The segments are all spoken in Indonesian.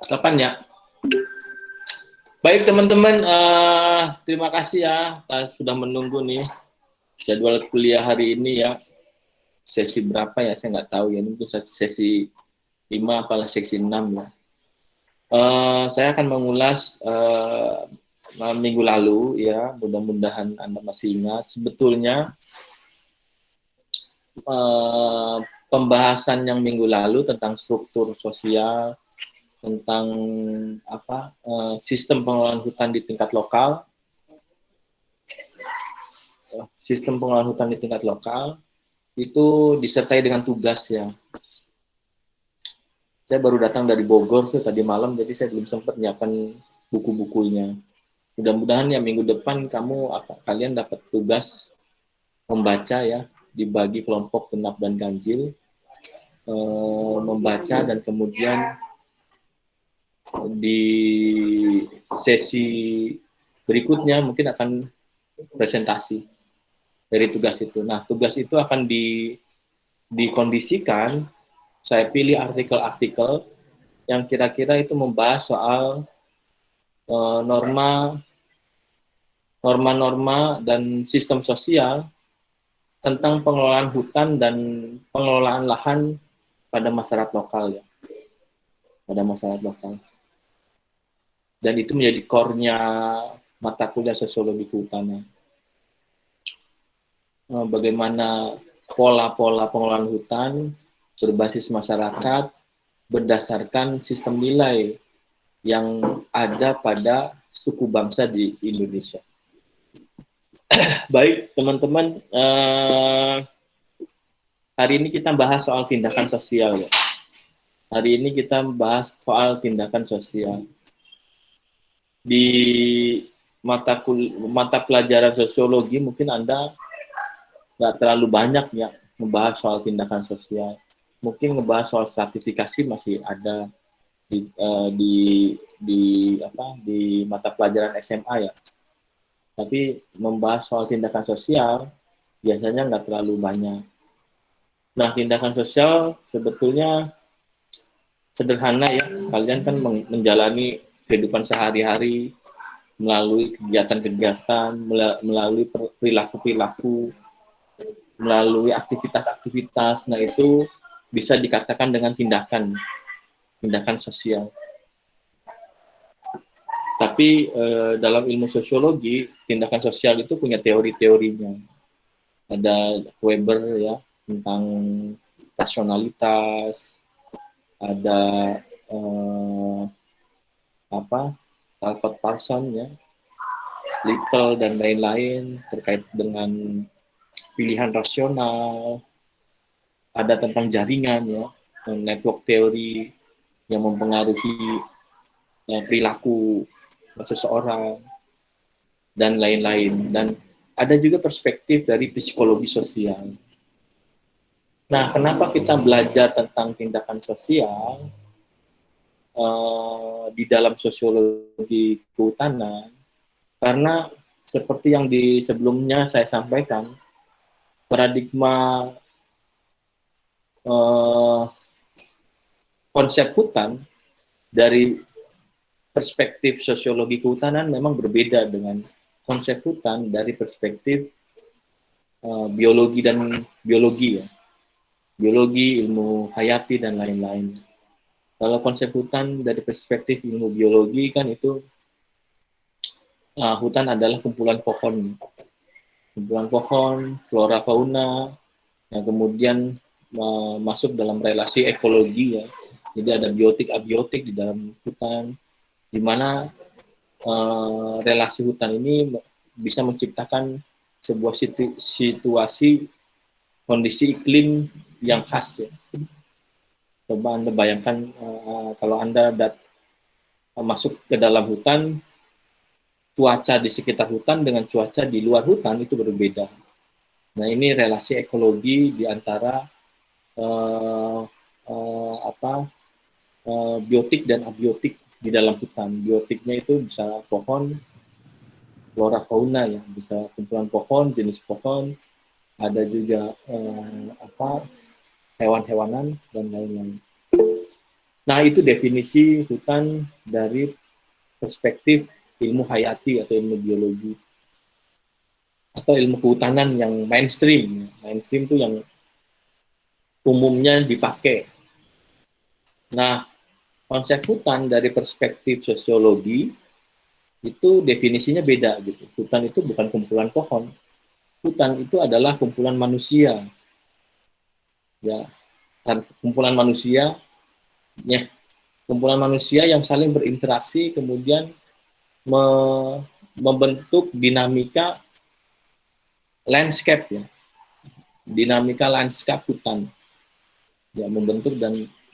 Kapan ya? Baik teman-teman, terima kasih ya sudah menunggu nih jadwal kuliah hari ini ya. Sesi berapa ya? Saya nggak tahu ya. Mungkin sesi 5 atau sesi 6 ya. Saya akan mengulas minggu lalu ya. Mudah-mudahan Anda masih ingat. Sebetulnya pembahasan yang minggu lalu tentang struktur sosial, tentang sistem pengelolaan hutan di tingkat lokal, itu disertai dengan tugas ya. Saya baru datang dari Bogor tuh tadi malam, jadi saya belum sempat nyiapkan buku-bukunya. Mudah-mudahan ya minggu depan kalian dapat tugas membaca ya, dibagi kelompok genap dan ganjil, membaca, dan kemudian di sesi berikutnya mungkin akan presentasi dari tugas itu. Nah, tugas itu akan dikondisikan. Saya pilih artikel-artikel yang kira-kira itu membahas soal norma-norma dan sistem sosial tentang pengelolaan hutan dan pengelolaan lahan pada masyarakat lokal ya, pada masyarakat lokal. Dan itu menjadi core-nya mata kuliah sosiologi kehutanan. Bagaimana pola-pola pengelolaan hutan berbasis masyarakat berdasarkan sistem nilai yang ada pada suku bangsa di Indonesia. Baik, teman-teman, hari ini kita bahas soal tindakan sosial ya. Hari ini kita bahas soal tindakan sosial. Di mata pelajaran sosiologi mungkin Anda nggak terlalu banyak ya membahas soal tindakan sosial. Mungkin ngebahas soal stratifikasi masih ada di mata pelajaran SMA ya. Tapi membahas soal tindakan sosial biasanya nggak terlalu banyak. Nah, tindakan sosial sebetulnya sederhana ya. Kalian kan menjalani kehidupan sehari-hari melalui kegiatan-kegiatan, melalui perilaku-perilaku, melalui aktivitas-aktivitas. Nah, itu bisa dikatakan dengan tindakan sosial. Tapi dalam ilmu sosiologi, tindakan sosial itu punya teori-teorinya. Ada Weber ya tentang rasionalitas, ada Alfred Parson ya, Little dan lain-lain terkait dengan pilihan rasional. Ada tentang jaringan ya, network teori yang mempengaruhi perilaku seseorang dan lain-lain. Dan ada juga perspektif dari psikologi sosial. Nah, kenapa kita belajar tentang tindakan sosial di dalam sosiologi kehutanan? Karena seperti yang sebelumnya saya sampaikan, paradigma konsep hutan dari perspektif sosiologi kehutanan memang berbeda dengan konsep hutan dari perspektif biologi dan biologi ya. Biologi, ilmu hayati, dan lain-lain. Kalau konsep hutan dari perspektif ilmu biologi kan itu hutan adalah kumpulan pohon, flora fauna yang kemudian masuk dalam relasi ekologi ya. Jadi ada biotik abiotik di dalam hutan, di mana relasi hutan ini bisa menciptakan sebuah situasi kondisi iklim yang khas ya. Coba Anda bayangkan kalau Anda masuk ke dalam hutan, cuaca di sekitar hutan dengan cuaca di luar hutan itu berbeda. Nah, ini relasi ekologi di antara biotik dan abiotik di dalam hutan. Biotiknya itu bisa pohon, flora fauna ya, bisa kumpulan pohon, jenis pohon, ada juga hewan-hewanan dan lain-lain. Nah, itu definisi hutan dari perspektif ilmu hayati atau ilmu biologi atau ilmu kehutanan yang mainstream. Mainstream itu yang umumnya dipakai. Nah, konsep hutan dari perspektif sosiologi itu definisinya beda gitu. Hutan itu bukan kumpulan pohon. Hutan itu adalah kumpulan manusia. Ya, dan kumpulan manusia ya, kumpulan manusia yang saling berinteraksi kemudian me membentuk dinamika landscape ya. Dinamika landscape hutan. Ya,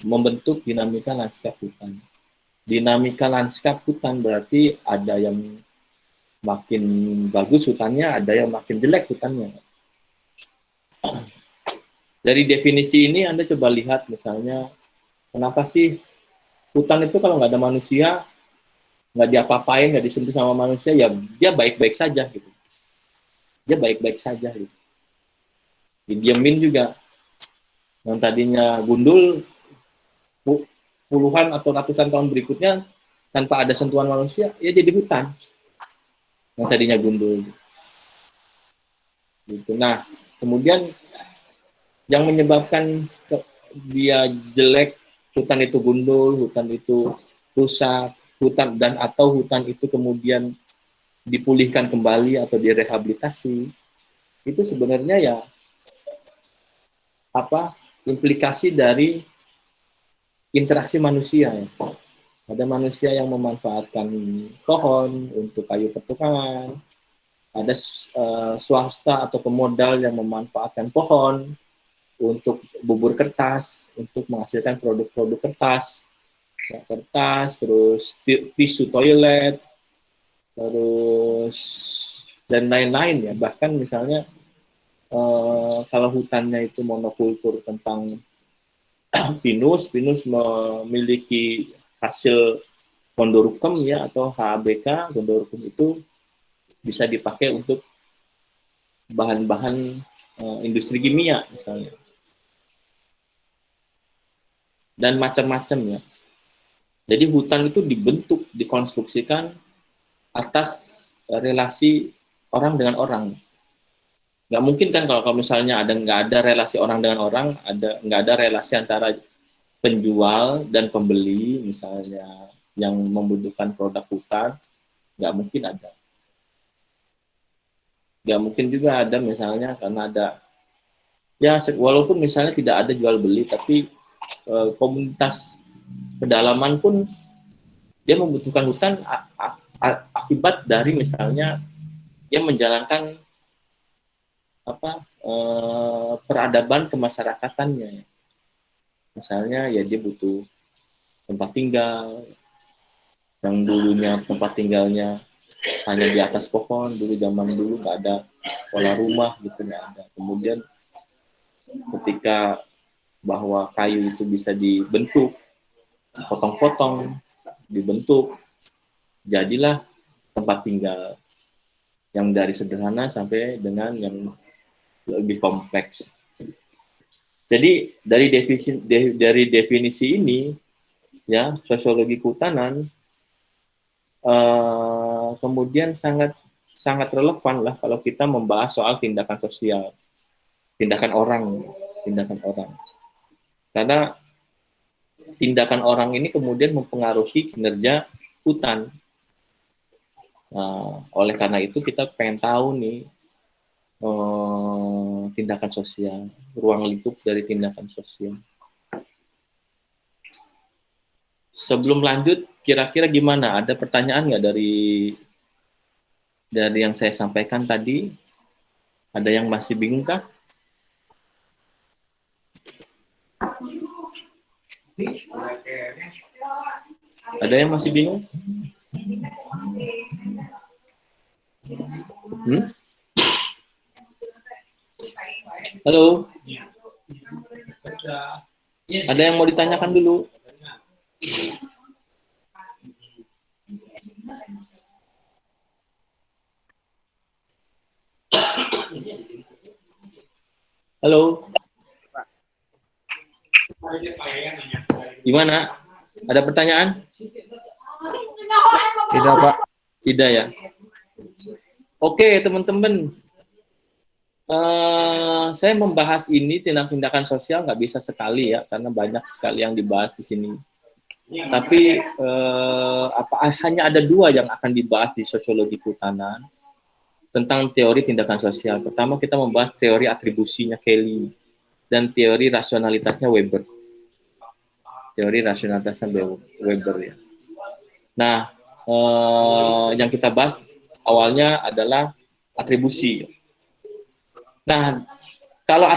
membentuk dinamika landscape hutan. Dinamika landscape hutan berarti ada yang makin bagus hutannya, ada yang makin jelek hutannya. Dari definisi ini Anda coba lihat misalnya, kenapa sih hutan itu kalau nggak ada manusia, nggak diapa-apain, nggak disentuh sama manusia, ya dia baik-baik saja gitu. Dia baik-baik saja gitu. Didiemin juga. Yang tadinya gundul, puluhan atau ratusan tahun berikutnya, tanpa ada sentuhan manusia, ya jadi hutan. Yang tadinya gundul. Gitu. Nah, kemudian yang menyebabkan dia jelek, hutan itu gundul, hutan itu rusak, hutan dan atau hutan itu kemudian dipulihkan kembali atau direhabilitasi, itu sebenarnya ya apa implikasi dari interaksi manusia ya. Ada manusia yang memanfaatkan pohon untuk kayu pertukangan, ada swasta atau pemodal yang memanfaatkan pohon untuk bubur kertas, untuk menghasilkan produk-produk kertas, ya, kertas, terus tisu toilet, terus dan lain-lain ya. Bahkan misalnya kalau hutannya itu monokultur tentang pinus, pinus memiliki hasil kondorukem ya atau HABK, kondorukem itu bisa dipakai untuk bahan-bahan industri kimia misalnya dan macam-macam ya. Jadi hutan itu dibentuk, dikonstruksikan atas relasi orang dengan orang. Nggak mungkin kan kalau misalnya nggak ada relasi orang dengan orang, nggak ada relasi antara penjual dan pembeli misalnya yang membutuhkan produk hutan, nggak mungkin ada. Nggak mungkin juga ada misalnya karena ada ya walaupun misalnya tidak ada jual beli tapi komunitas pedalaman pun dia membutuhkan hutan akibat dari misalnya dia menjalankan peradaban kemasyarakatannya. Misalnya ya dia butuh tempat tinggal, yang dulunya tempat tinggalnya hanya di atas pohon, dulu zaman dulu nggak ada pola rumah gitu, nggak ada. Kemudian ketika bahwa kayu itu bisa dibentuk, potong-potong, dibentuk, jadilah tempat tinggal yang dari sederhana sampai dengan yang lebih kompleks. Jadi dari definisi ini, ya sosiologi kehutanan kemudian sangat relevan lah kalau kita membahas soal tindakan sosial, tindakan orang. Karena tindakan orang ini kemudian mempengaruhi kinerja hutan. Oleh karena itu kita pengen tahu nih tindakan sosial, ruang lingkup dari tindakan sosial. Sebelum lanjut, kira-kira gimana? Ada pertanyaan nggak dari yang saya sampaikan tadi? Ada yang masih bingung kah? Ada yang masih bingung? Halo? Ada yang mau ditanyakan dulu? Halo? Gimana? Ada pertanyaan? Tidak, Pak. Tidak ya. Oke, teman-teman. Saya membahas ini tindakan sosial nggak bisa sekali ya, karena banyak sekali yang dibahas di sini. Tapi hanya ada dua yang akan dibahas di sosiologi kehutanan tentang teori tindakan sosial. Pertama kita membahas teori atribusinya Kelly dan teori rasionalitasnya Weber. Teori rasionalitasnya Weber ya. Nah, yang kita bahas awalnya adalah atribusi. Nah, kalau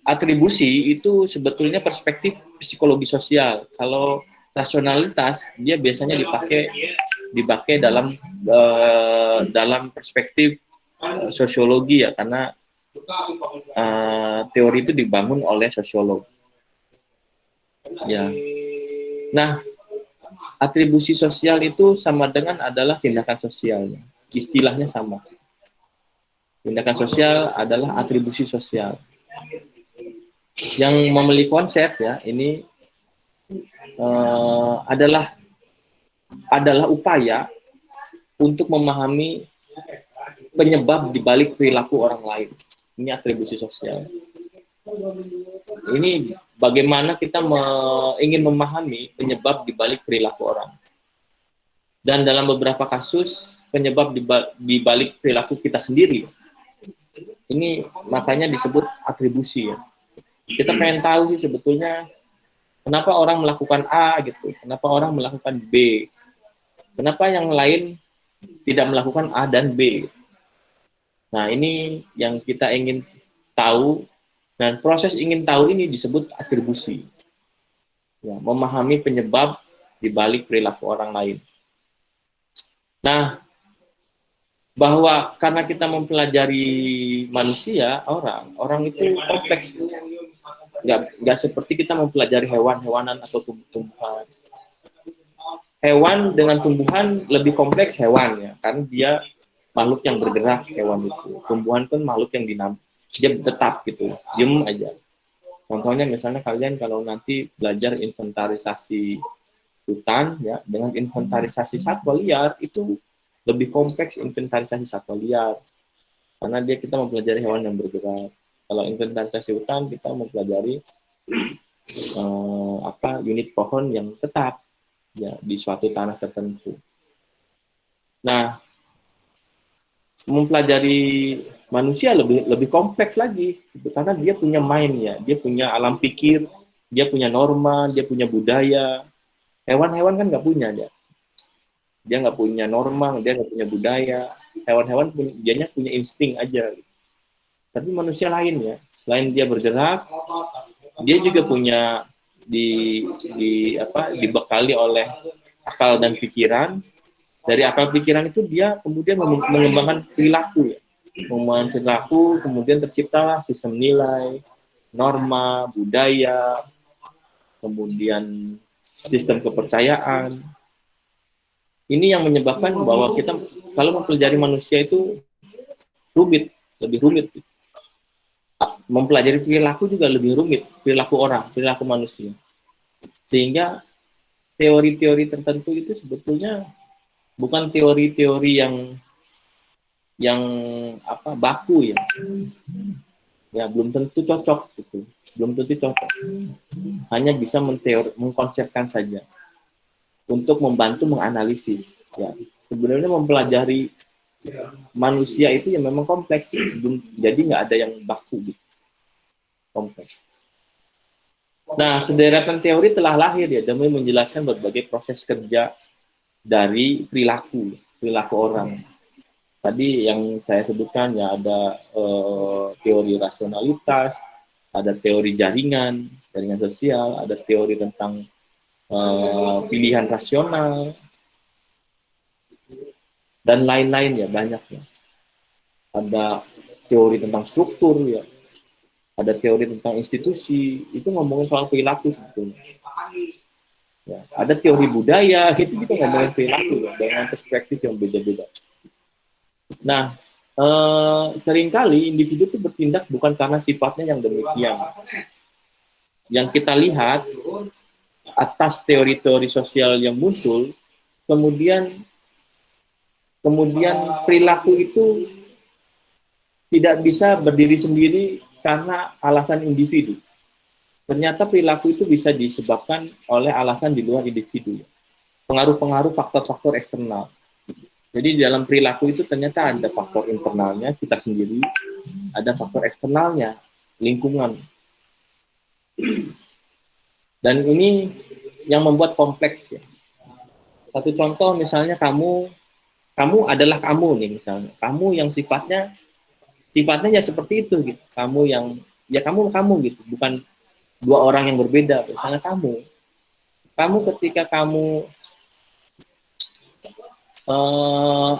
atribusi itu sebetulnya perspektif psikologi sosial. Kalau rasionalitas dia biasanya dipakai dalam perspektif sosiologi ya, karena teori itu dibangun oleh sosiolog. Ya. Nah, atribusi sosial itu sama dengan adalah tindakan sosial. Istilahnya sama. Tindakan sosial adalah atribusi sosial. Yang memiliki konsep ya, ini adalah upaya untuk memahami penyebab di balik perilaku orang lain. Ini atribusi sosial. Ini bagaimana kita ingin memahami penyebab di balik perilaku orang. Dan dalam beberapa kasus penyebab di balik perilaku kita sendiri. Ini makanya disebut atribusi ya. Kita pengen tahu sih sebetulnya kenapa orang melakukan A gitu, kenapa orang melakukan B, kenapa yang lain tidak melakukan A dan B. Nah ini yang kita ingin tahu, dan proses ingin tahu ini disebut atribusi. Ya, memahami penyebab di balik perilaku orang lain. Nah, bahwa karena kita mempelajari manusia, orang itu kompleks. Nggak seperti kita mempelajari hewan-hewanan atau tumbuh-tumbuhan. Hewan dengan tumbuhan lebih kompleks hewan ya, karena dia makhluk yang bergerak hewan itu. Tumbuhan kan makhluk yang dinamis, dia tetap gitu, diem aja. Contohnya misalnya kalian kalau nanti belajar inventarisasi hutan ya, dengan inventarisasi satwa liar itu lebih kompleks inventarisasi satwa liar, karena kita mempelajari hewan yang bergerak. Kalau inventarisasi hutan kita mempelajari unit pohon yang tetap ya di suatu tanah tertentu. Nah, mempelajari manusia lebih kompleks lagi, gitu, karena dia punya mind ya, dia punya alam pikir, dia punya norma, dia punya budaya. Hewan-hewan kan nggak punya dia. Dia nggak punya norma, dia nggak punya budaya. Hewan-hewan dianya punya insting aja. Tapi manusia lain ya, selain dia bergerak, dia juga punya dibekali oleh akal dan pikiran. Dari akal pikiran itu dia kemudian mengembangkan perilaku ya. Mengembangkan perilaku, kemudian terciptalah sistem nilai, norma, budaya, kemudian sistem kepercayaan. Ini yang menyebabkan bahwa kita kalau mempelajari manusia itu rumit, lebih rumit. Mempelajari perilaku juga lebih rumit, perilaku orang, perilaku manusia. Sehingga teori-teori tertentu itu sebetulnya bukan teori-teori yang baku ya. Ya belum tentu cocok gitu. Belum tentu cocok. Hanya bisa mengkonsepkan saja. Untuk membantu menganalisis ya. Sebenarnya mempelajari manusia itu yang memang kompleks, jadi nggak ada yang baku gitu. Kompleks. Nah, sederetan teori telah lahir ya demi menjelaskan berbagai proses kerja dari perilaku orang. Tadi yang saya sebutkan ya ada teori rasionalitas, ada teori jaringan sosial, ada teori tentang pilihan rasional, dan lain-lain ya, banyak ya. Ada teori tentang struktur ya, ada teori tentang institusi, itu ngomongin soal perilaku sebetulnya. Ya, ada teori budaya, itu juga ngomongin perilaku ya, dengan perspektif yang beda-beda. Nah, seringkali individu itu bertindak bukan karena sifatnya yang demikian. Yang kita lihat atas teori-teori sosial yang muncul, kemudian perilaku itu tidak bisa berdiri sendiri karena alasan individu. Ternyata perilaku itu bisa disebabkan oleh alasan di luar individu. Pengaruh-pengaruh faktor-faktor eksternal. Jadi di dalam perilaku itu ternyata ada faktor internalnya, kita sendiri, ada faktor eksternalnya, lingkungan. Dan ini yang membuat kompleks ya. Satu contoh misalnya kamu adalah kamu nih misalnya. Kamu yang sifatnya ya seperti itu gitu. Kamu yang ya kamu gitu, bukan dua orang yang berbeda. Misalnya kamu ketika kamu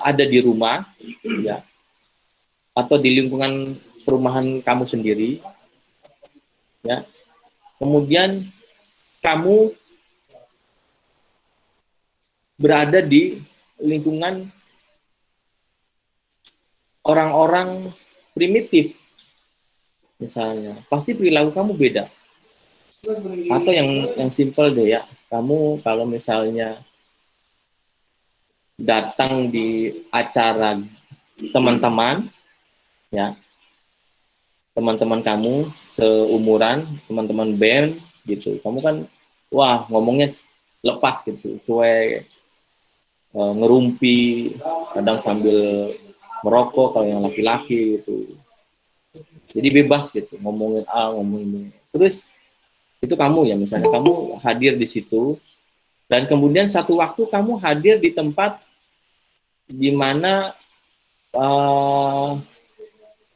ada di rumah ya, atau di lingkungan perumahan kamu sendiri ya, kemudian kamu berada di lingkungan orang-orang primitif misalnya, pasti perilaku kamu beda. Atau yang simple deh ya, kamu kalau misalnya datang di acara teman-teman ya, teman-teman kamu seumuran, teman-teman band gitu, kamu kan wah ngomongnya lepas gitu, cuek, ngerumpi, kadang sambil merokok kalau yang laki-laki gitu. Jadi bebas gitu, ngomongin A, ngomongin B. Terus itu kamu ya, misalnya kamu hadir di situ, dan kemudian satu waktu kamu hadir di tempat di mana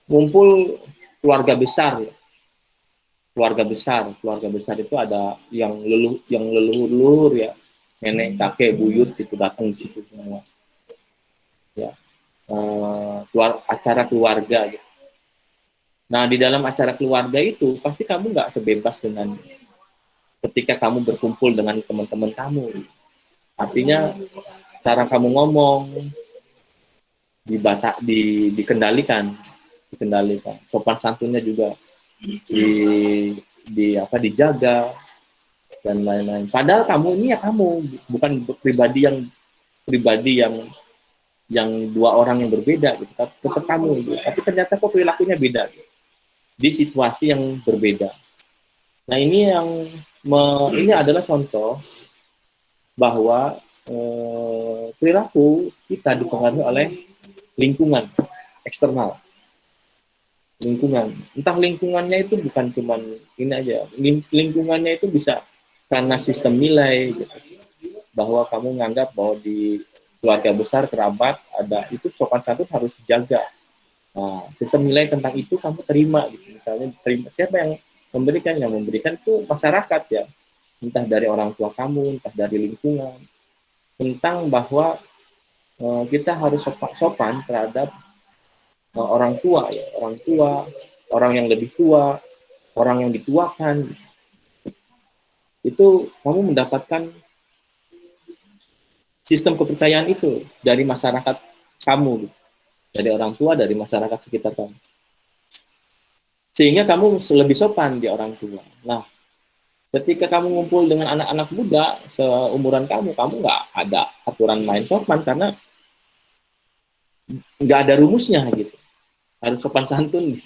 ngumpul keluarga besar ya. Keluarga besar itu ada yang leluhur ya, nenek, kakek, buyut itu datang di situ semua. Ya. Acara keluarga gitu. Nah, di dalam acara keluarga itu pasti kamu nggak sebebas dengan ketika kamu berkumpul dengan teman-teman kamu. Artinya cara kamu ngomong dikendalikan. Sopan santunnya juga dijaga dan lain-lain. Padahal kamu ini ya kamu, bukan pribadi yang dua orang yang berbeda gitu. Tetap kamu gitu. Tapi ternyata kok perilakunya beda gitu, di situasi yang berbeda. Nah, ini adalah contoh bahwa perilaku kita dipengaruhi oleh lingkungan eksternal. Entah lingkungannya itu bukan cuma ini aja, lingkungannya itu bisa karena sistem nilai gitu. Bahwa kamu menganggap bahwa di keluarga besar, kerabat ada itu sopan santun harus dijaga. Nah, sistem nilai tentang itu kamu terima gitu. Misalnya siapa yang memberikan itu masyarakat ya, entah dari orang tua kamu, entah dari lingkungan, tentang bahwa kita harus sopan terhadap orang tua ya, orang yang lebih tua, orang yang dituakan. Itu kamu mendapatkan sistem kepercayaan itu dari masyarakat kamu, dari orang tua, dari masyarakat sekitar kamu. Sehingga kamu lebih sopan di orang tua. Nah, ketika kamu ngumpul dengan anak-anak muda seumuran kamu nggak ada aturan main sopan karena nggak ada rumusnya gitu. Harus sopan santun,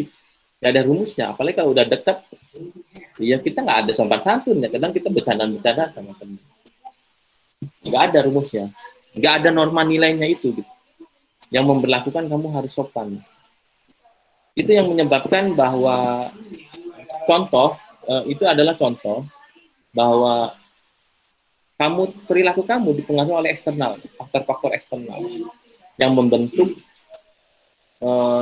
nggak ada rumusnya. Apalagi kalau udah dekat, ya kita nggak ada sopan santun ya. Kadang kita bercanda sama teman. Nggak ada rumusnya, nggak ada norma nilainya itu gitu. Yang memberlakukan kamu harus sopan. Itu yang menyebabkan bahwa itu adalah contoh bahwa perilaku kamu dipengaruhi oleh eksternal, faktor-faktor eksternal yang membentuk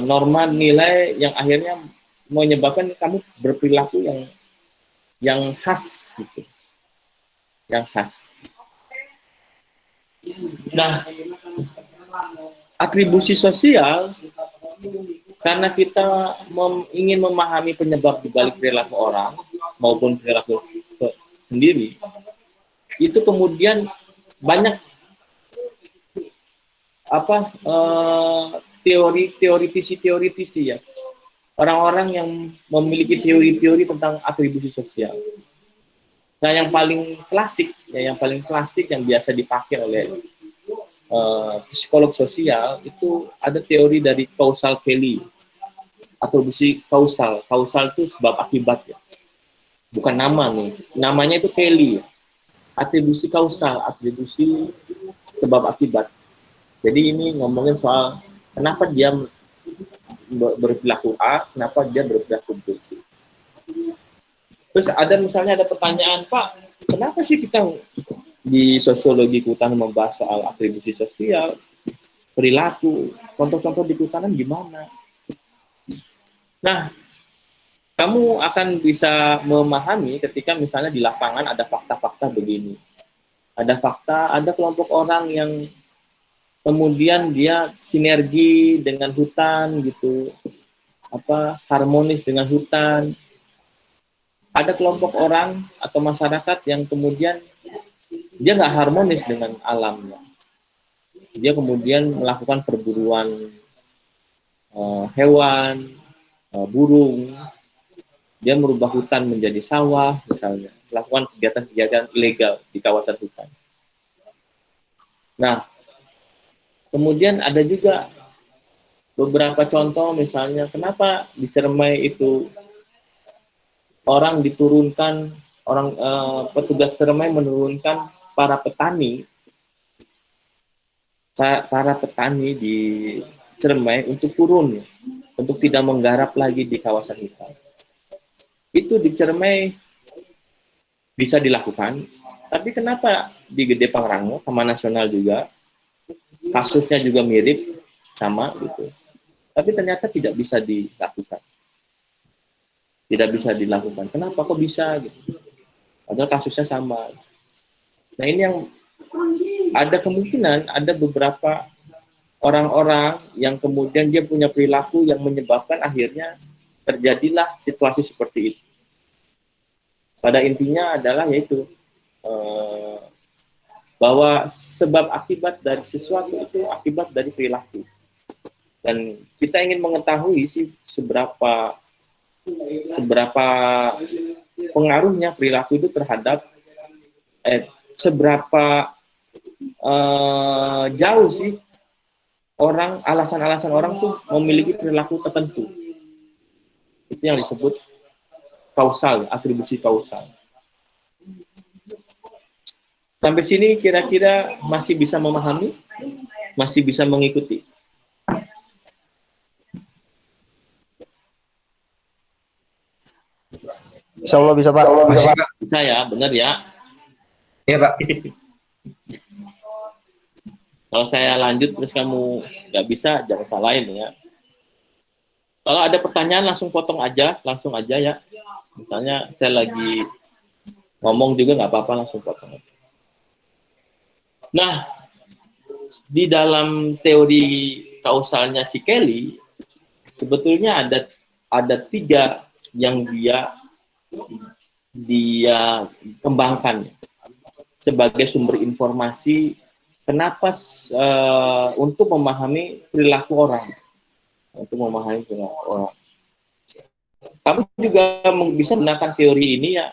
norma nilai yang akhirnya menyebabkan kamu berperilaku yang khas gitu, yang khas. Nah, atribusi sosial karena kita ingin memahami penyebab di balik perilaku orang maupun perilaku sendiri, itu kemudian banyak teoritisi ya, orang-orang yang memiliki teori-teori tentang atribusi sosial. Nah, yang paling klasik, ya, yang paling klasik yang biasa dipakai oleh psikolog sosial itu ada teori dari causal Kelly, atribusi kausal. Kausal itu sebab akibat ya. Bukan nama nih. Namanya itu Kelly. Atribusi kausal, atribusi sebab akibat. Jadi ini ngomongin soal kenapa dia berperilaku A, kenapa dia berperilaku B. Terus ada misalnya ada pertanyaan, Pak, kenapa sih kita di sosiologi kehutanan membahas soal atribusi sosial, perilaku, contoh-contoh di kehutanan gimana? Nah, kamu akan bisa memahami ketika misalnya di lapangan ada fakta-fakta begini. Ada fakta, ada kelompok orang yang kemudian dia sinergi dengan hutan gitu, harmonis dengan hutan. Ada kelompok orang atau masyarakat yang kemudian dia nggak harmonis dengan alamnya. Dia kemudian melakukan perburuan hewan, burung. Dia merubah hutan menjadi sawah, misalnya. Melakukan kegiatan-kegiatan ilegal di kawasan hutan. Nah, kemudian ada juga beberapa contoh, misalnya, kenapa di Ciremai itu orang diturunkan, petugas Ciremai menurunkan para petani di Ciremai untuk turun, untuk tidak menggarap lagi di kawasan hutan. Itu di Ciremai bisa dilakukan, tapi kenapa di Gede Pangrango, Taman Nasional juga, kasusnya juga mirip, sama gitu. Tapi ternyata tidak bisa dilakukan. Tidak bisa dilakukan. Kenapa kok bisa gitu? Padahal kasusnya sama. Nah, ini yang ada kemungkinan ada beberapa orang-orang yang kemudian dia punya perilaku yang menyebabkan akhirnya terjadilah situasi seperti itu. Pada intinya adalah yaitu bahwa sebab akibat dari sesuatu itu akibat dari perilaku. Dan kita ingin mengetahui sih seberapa pengaruhnya perilaku itu terhadap seberapa jauh sih alasan-alasan orang tuh memiliki perilaku tertentu. Itu yang disebut kausal, atribusi kausal. Sampai sini kira-kira masih bisa memahami? Masih bisa mengikuti? Insya Allah bisa, Pak. Bisa ya, benar ya? Iya, Pak. Kalau saya lanjut terus kamu nggak bisa, jangan salahin ya. Kalau ada pertanyaan langsung potong aja, langsung aja ya. Misalnya saya lagi ngomong juga nggak apa-apa, langsung potong aja. Nah, di dalam teori kausalnya si Kelly, sebetulnya ada 3 yang dia kembangkan sebagai sumber informasi kenapa untuk memahami perilaku orang. Kamu juga bisa menggunakan teori ini ya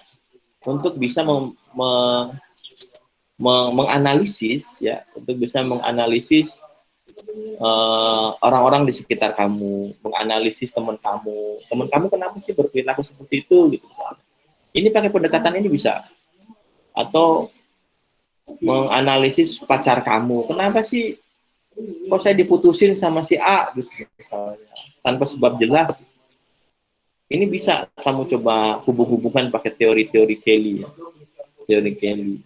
untuk bisa menganalisis ya, untuk bisa menganalisis orang-orang di sekitar kamu, menganalisis teman kamu kenapa sih berperilaku seperti itu gitu. Ini pakai pendekatan ini bisa. Atau menganalisis pacar kamu, kenapa sih kok saya diputusin sama si A gitu misalnya, tanpa sebab jelas. Ini bisa kamu coba hubung-hubungkan pakai teori-teori Kelly ya. Teori Kelly.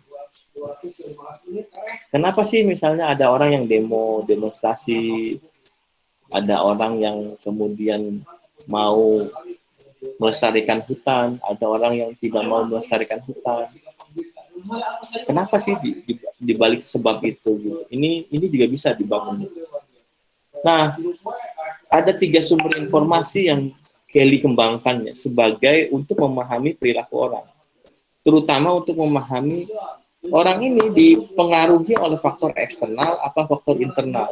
Kenapa sih misalnya ada orang yang demonstrasi, ada orang yang kemudian mau melestarikan hutan, ada orang yang tidak mau melestarikan hutan. Kenapa sih di balik sebab itu gitu. Ini juga bisa dibangun. Nah, ada 3 sumber informasi yang Kelly kembangkan ya, sebagai untuk memahami perilaku orang. Terutama untuk memahami orang ini dipengaruhi oleh faktor eksternal apa faktor internal.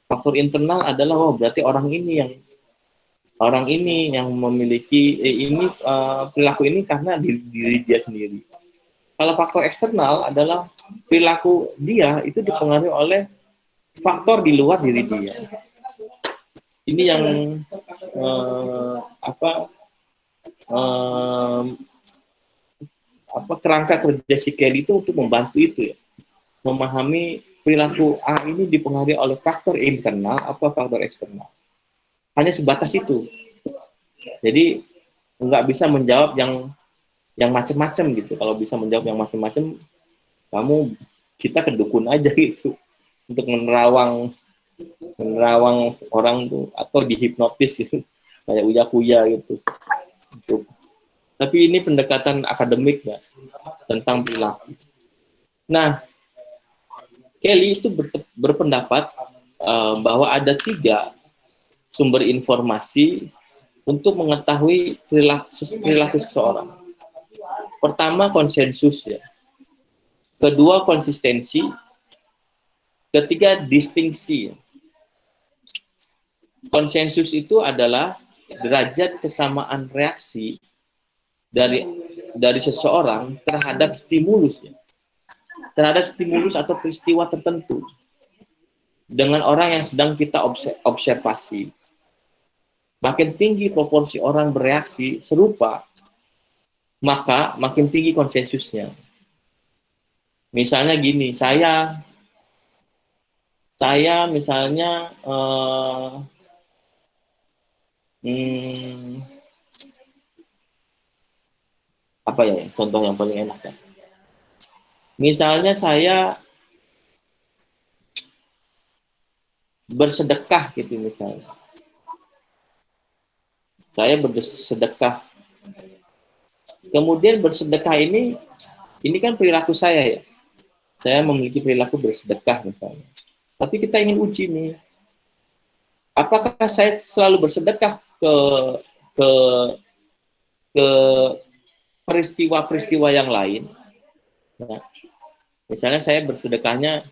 Faktor internal adalah berarti orang ini yang memiliki perilaku ini karena diri dia sendiri. Kalau faktor eksternal adalah perilaku dia itu dipengaruhi oleh faktor di luar diri dia. Ini yang kerangka kerja si Kelly itu untuk membantu itu ya, memahami perilaku A ini dipengaruhi oleh faktor internal apa faktor eksternal. Hanya sebatas itu. Jadi nggak bisa menjawab yang macam-macam gitu. Kalau bisa menjawab yang macam-macam, kita ke dukun aja gitu untuk menerawang orang tuh atau dihipnotis gitu kayak uya-kuya gitu. Tapi ini pendekatan akademik ya tentang perilaku. Nah, Kelly itu berpendapat bahwa ada 3 sumber informasi untuk mengetahui perilaku seseorang. Pertama, konsensus ya. Kedua, konsistensi. Ketiga, distingsi. Konsensus itu adalah derajat kesamaan reaksi dari seseorang terhadap stimulus ya. Terhadap stimulus atau peristiwa tertentu dengan orang yang sedang kita observasi. Makin tinggi proporsi orang bereaksi serupa, maka makin tinggi konsensusnya. Misalnya gini, saya misalnya apa ya contoh yang paling enak ya. Misalnya saya bersedekah gitu misalnya. Saya bersedekah. Kemudian bersedekah ini kan perilaku saya ya. Saya memiliki perilaku bersedekah misalnya. Tapi kita ingin uji nih. Apakah saya selalu bersedekah ke peristiwa-peristiwa yang lain? Nah, misalnya saya bersedekahnya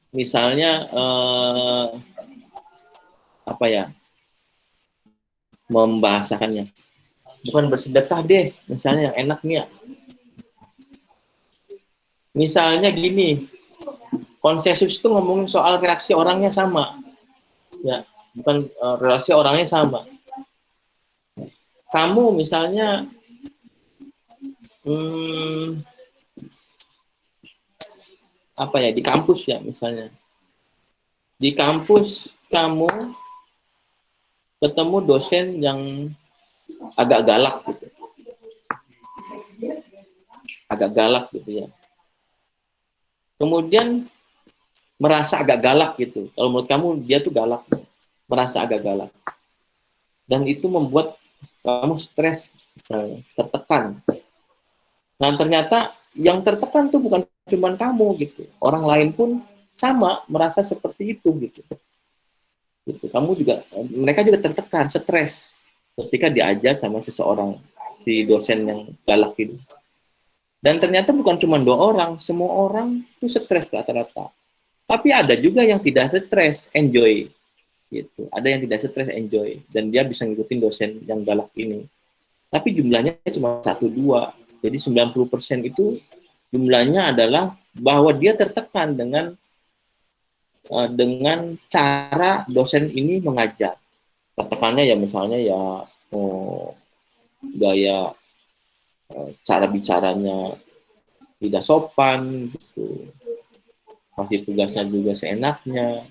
misalnya membahasakannya bukan bersedekah deh, misalnya yang enak nih ya. Misalnya gini, konsensus itu ngomongin soal reaksi orangnya sama ya, bukan relasi orangnya sama. Kamu misalnya di kampus ya misalnya. Di kampus kamu ketemu dosen yang agak galak gitu. Agak galak gitu ya. Kemudian merasa agak galak gitu. Kalau menurut kamu dia tuh galak, merasa agak galak. Dan itu membuat kamu stres, misalnya, tertekan. Nah, ternyata yang tertekan tuh bukan cuma kamu gitu. Orang lain pun sama merasa seperti itu gitu. Mereka juga tertekan, stres ketika diajar sama seseorang, si dosen yang galak itu. Dan ternyata bukan cuma 2 orang, semua orang tuh stres rata-rata. Tapi ada juga yang tidak stres, enjoy. Gitu. Ada yang tidak stres, enjoy. Dan dia bisa ngikutin dosen yang galak ini. Tapi jumlahnya cuma 1-2. Jadi 90% itu jumlahnya adalah bahwa dia tertekan dengan cara dosen ini mengajar. Tertekannya ya misalnya ya gaya cara bicaranya tidak sopan gitu. Masih tugasnya juga seenaknya.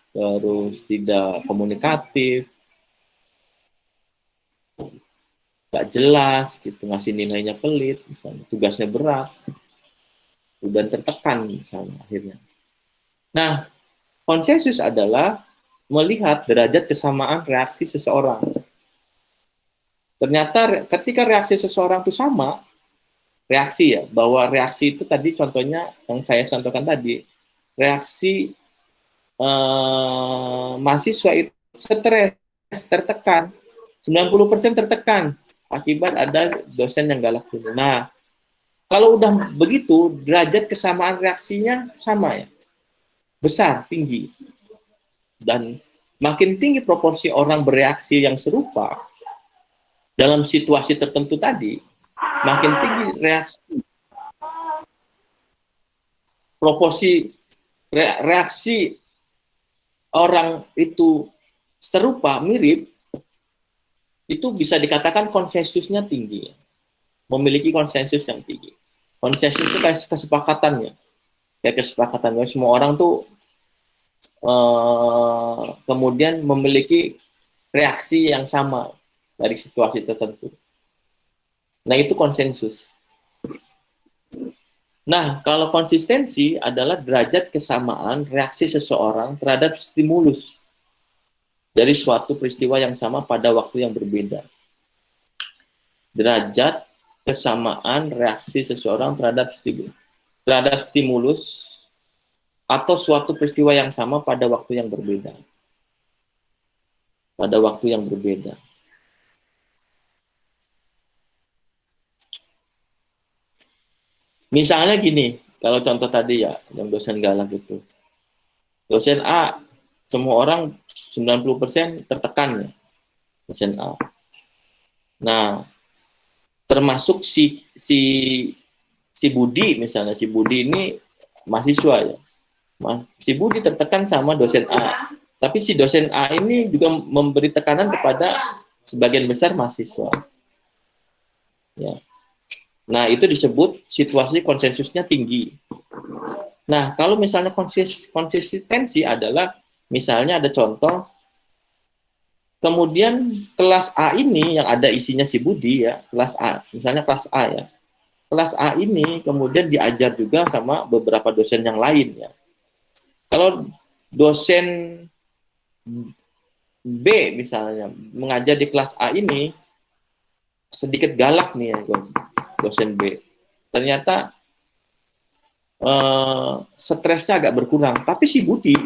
Terus tidak komunikatif. Gak jelas gitu, ngasih nilainya pelit misalnya, tugasnya berat. Udah tertekan misalnya akhirnya. Nah, konsensus adalah melihat derajat kesamaan reaksi seseorang. Ternyata ketika reaksi seseorang itu sama, reaksi ya, bahwa reaksi itu tadi contohnya yang saya contohkan tadi, reaksi mahasiswa itu stres, tertekan, 90% tertekan akibat ada dosen yang galak dulu. Nah, kalau udah begitu, derajat kesamaan reaksinya sama ya, besar, tinggi. Dan makin tinggi proporsi orang bereaksi yang serupa, dalam situasi tertentu tadi, makin tinggi reaksi, proporsi reaksi orang itu serupa, mirip, itu bisa dikatakan konsensusnya tinggi, memiliki konsensus yang tinggi. Konsensus itu kayak kesepakatannya, kayak kesepakatan semua orang tuh kemudian memiliki reaksi yang sama dari situasi tertentu. Nah, itu konsensus. Nah, kalau konsistensi adalah derajat kesamaan reaksi seseorang terhadap stimulus dari suatu peristiwa yang sama pada waktu yang berbeda. Derajat kesamaan reaksi seseorang terhadap stimulus atau suatu peristiwa yang sama pada waktu yang berbeda. Pada waktu yang berbeda. Misalnya gini, kalau contoh tadi ya, yang dosen galak itu. Dosen A, semua orang 90% tertekan ya, dosen A. Nah, termasuk si Budi misalnya, si Budi ini mahasiswa ya. Si Budi tertekan sama dosen A. Tapi si dosen A ini juga memberi tekanan kepada sebagian besar mahasiswa. Ya. Nah, itu disebut situasi konsensusnya tinggi. Nah, kalau misalnya konsistensi adalah, misalnya ada contoh, kemudian kelas A ini yang ada isinya si Budi ya, kelas A, misalnya kelas A ya. Kelas A ini kemudian diajar juga sama beberapa dosen yang lain ya. Kalau dosen B misalnya mengajar di kelas A ini sedikit galak nih ya, dosen B. Ternyata stresnya agak berkurang, tapi si Budi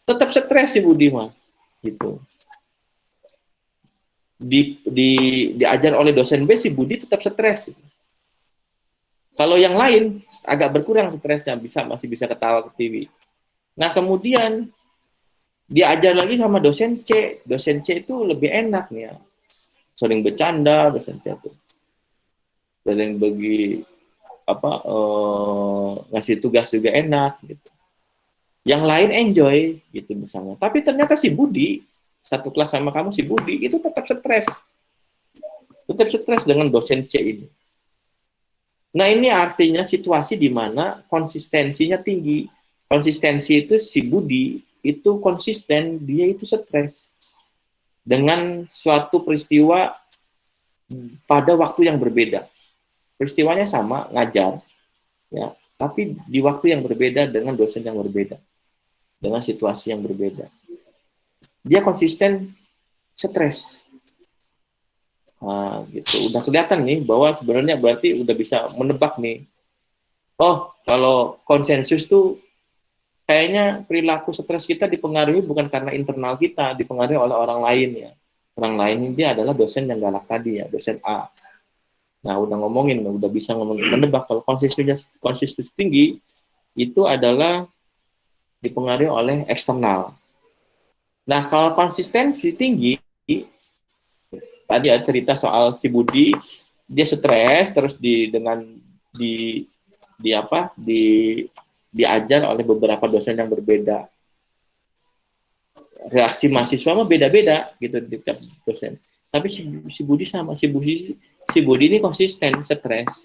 tetap stres, si Budi mah gitu. Diajar oleh dosen B, si Budi tetap stres. Kalau yang lain agak berkurang stresnya, masih bisa ketawa ke TV. Nah, kemudian diajar lagi sama dosen C. Dosen C itu lebih enak nih ya. Sering bercanda dosen C itu. Sering bagi ngasih tugas juga enak gitu. Yang lain enjoy gitu misalnya. Tapi ternyata si Budi, satu kelas sama kamu, si Budi itu tetap stres. Tetap stres dengan dosen C ini. Nah, ini artinya situasi di mana konsistensinya tinggi. Konsistensi itu si Budi itu konsisten, dia itu stres dengan suatu peristiwa pada waktu yang berbeda. Peristiwanya sama, ngajar, ya, tapi di waktu yang berbeda dengan dosen yang berbeda, dengan situasi yang berbeda. Dia konsisten stres. Nah, gitu. Udah kelihatan nih bahwa sebenarnya berarti udah bisa menebak nih. Oh, kalau konsensus tuh kayaknya perilaku stres kita dipengaruhi bukan karena internal kita, dipengaruhi oleh orang lain ya. Orang lain ini dia adalah dosen yang galak tadi ya, dosen A. Nah, udah bisa menebak kalau konsistensi tinggi itu adalah dipengaruhi oleh eksternal. Nah, kalau konsistensi tinggi, tadi ya cerita soal si Budi, dia stres terus diajar oleh beberapa dosen yang berbeda. Reaksi mahasiswa mah beda-beda gitu di tiap dosen. Tapi si Budi sama, si Budi ini konsisten, stres.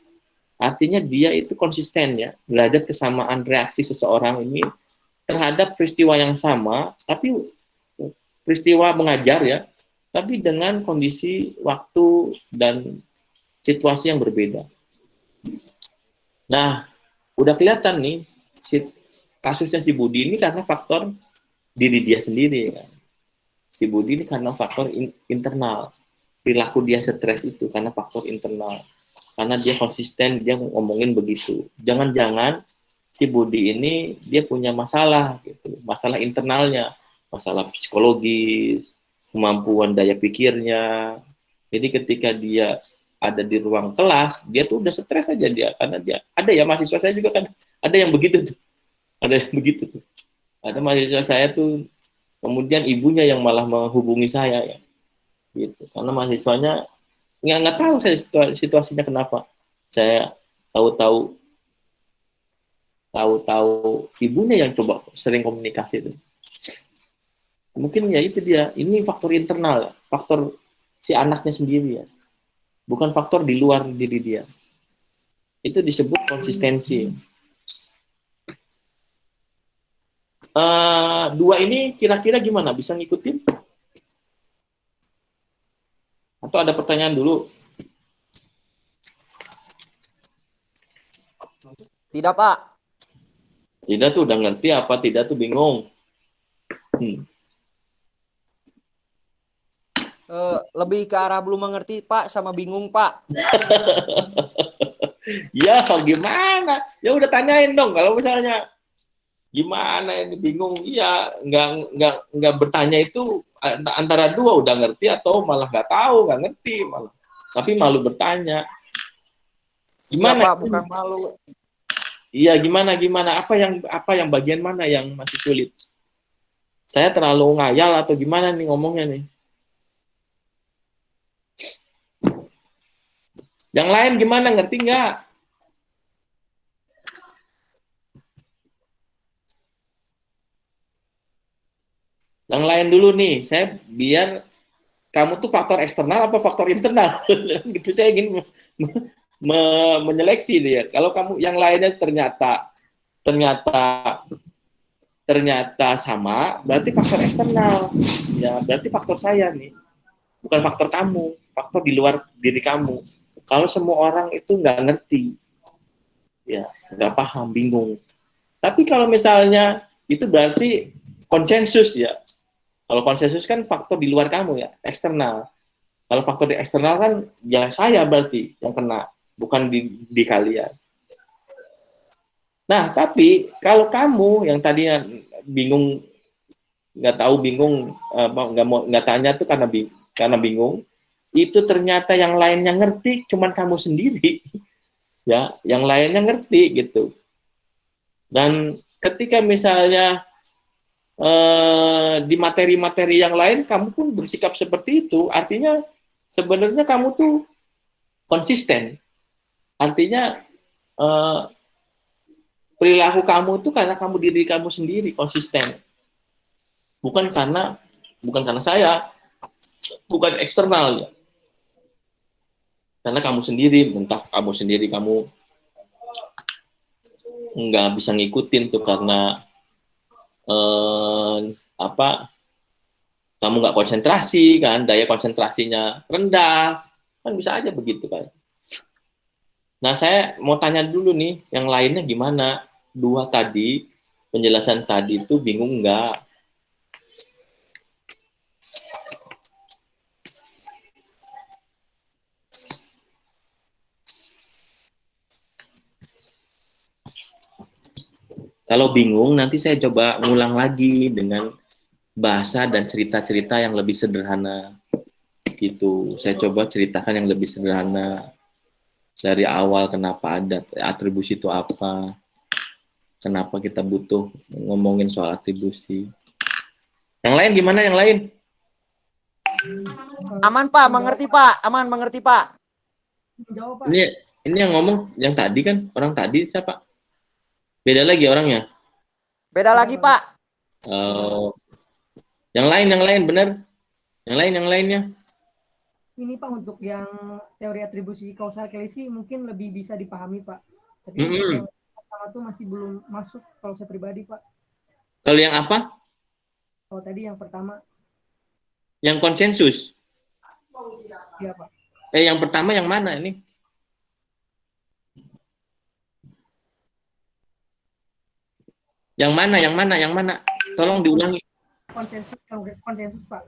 Artinya dia itu konsisten ya, derajat kesamaan reaksi seseorang ini terhadap peristiwa yang sama, tapi peristiwa mengajar ya, tapi dengan kondisi waktu dan situasi yang berbeda. Nah, udah kelihatan nih kasusnya si Budi ini karena faktor diri dia sendiri ya. Si Budi ini karena faktor internal. Perilaku dia stres itu karena faktor internal. Karena dia konsisten, dia ngomongin begitu. Jangan-jangan si Budi ini dia punya masalah gitu, masalah internalnya, masalah psikologis, kemampuan daya pikirnya. Jadi ketika dia ada di ruang kelas, dia tuh udah stres aja dia, karena dia ada ya mahasiswa saya juga kan ada yang begitu tuh, ada yang begitu tuh. Ada mahasiswa saya tuh kemudian ibunya yang malah menghubungi saya ya, gitu, karena mahasiswanya nggak tahu saya situasinya kenapa. Saya tahu-tahu ibunya yang coba sering komunikasi itu. Mungkin ya itu dia, ini faktor internal, faktor si anaknya sendiri ya, bukan faktor di luar diri dia. Itu disebut konsistensi. Dua ini kira-kira gimana? Bisa ngikutin? Atau ada pertanyaan dulu? Tidak, Pak. Tidak tuh udah ngerti apa tidak tuh bingung. Lebih ke arah belum mengerti, Pak, sama bingung, Pak. Ya, gimana? Ya udah tanyain dong. Kalau misalnya gimana ini bingung, iya nggak bertanya itu antara dua udah ngerti atau malah nggak tahu, nggak ngerti malah. Tapi malu bertanya. Iya, Gimana? Pak, bukan malu. Iya, gimana? Apa yang bagian mana yang masih sulit? Saya terlalu ngayal atau gimana nih ngomongnya nih? Yang lain gimana? Ngerti nggak? Yang lain dulu nih, saya biar kamu tuh faktor eksternal apa faktor internal? Gitu saya ingin menyeleksi dia. Kalau kamu yang lainnya ternyata sama, berarti faktor eksternal. Ya, berarti faktor saya nih, bukan faktor kamu, faktor di luar diri kamu. Kalau semua orang itu nggak ngerti, ya nggak paham, bingung. Tapi kalau misalnya itu berarti konsensus ya. Kalau konsensus kan faktor di luar kamu ya, eksternal. Kalau faktor di eksternal kan ya saya berarti yang kena, bukan di kalian. Nah, tapi kalau kamu yang tadinya bingung, nggak tahu bingung, nggak tanya tuh karena bingung, itu ternyata yang lainnya ngerti, cuman kamu sendiri, ya, yang lainnya ngerti gitu. Dan ketika misalnya di materi-materi yang lain kamu pun bersikap seperti itu, artinya sebenarnya kamu tuh konsisten. Artinya perilaku kamu itu karena kamu diri kamu sendiri konsisten, bukan karena saya, bukan eksternal ya. Karena kamu sendiri, entah kamu sendiri kamu nggak bisa ngikutin tuh karena kamu nggak konsentrasi kan, daya konsentrasinya rendah, kan bisa aja begitu kan. Nah, saya mau tanya dulu nih, yang lainnya gimana? Dua tadi, penjelasan tadi itu bingung nggak? Kalau bingung, nanti saya coba ngulang lagi dengan bahasa dan cerita-cerita yang lebih sederhana. Gitu. Saya coba ceritakan yang lebih sederhana. Dari awal kenapa ada atribusi itu apa, kenapa kita butuh ngomongin soal atribusi. Yang lain gimana yang lain? Aman, Pak, mengerti, Pak. Aman, mengerti, Pak. Ini yang ngomong yang tadi kan, orang tadi siapa? Beda lagi orangnya? Beda lagi, Pak. Yang lain benar? Yang lainnya? Ini Pak, untuk yang teori atribusi kausal kelisi mungkin lebih bisa dipahami Pak. Tapi yang pertama itu masih belum masuk kalau saya pribadi Pak. Kalau yang apa? Kalau tadi yang pertama. Yang konsensus? Iya Pak. Yang pertama yang mana ini? Yang mana? Tolong diulangi. Konsensus Pak.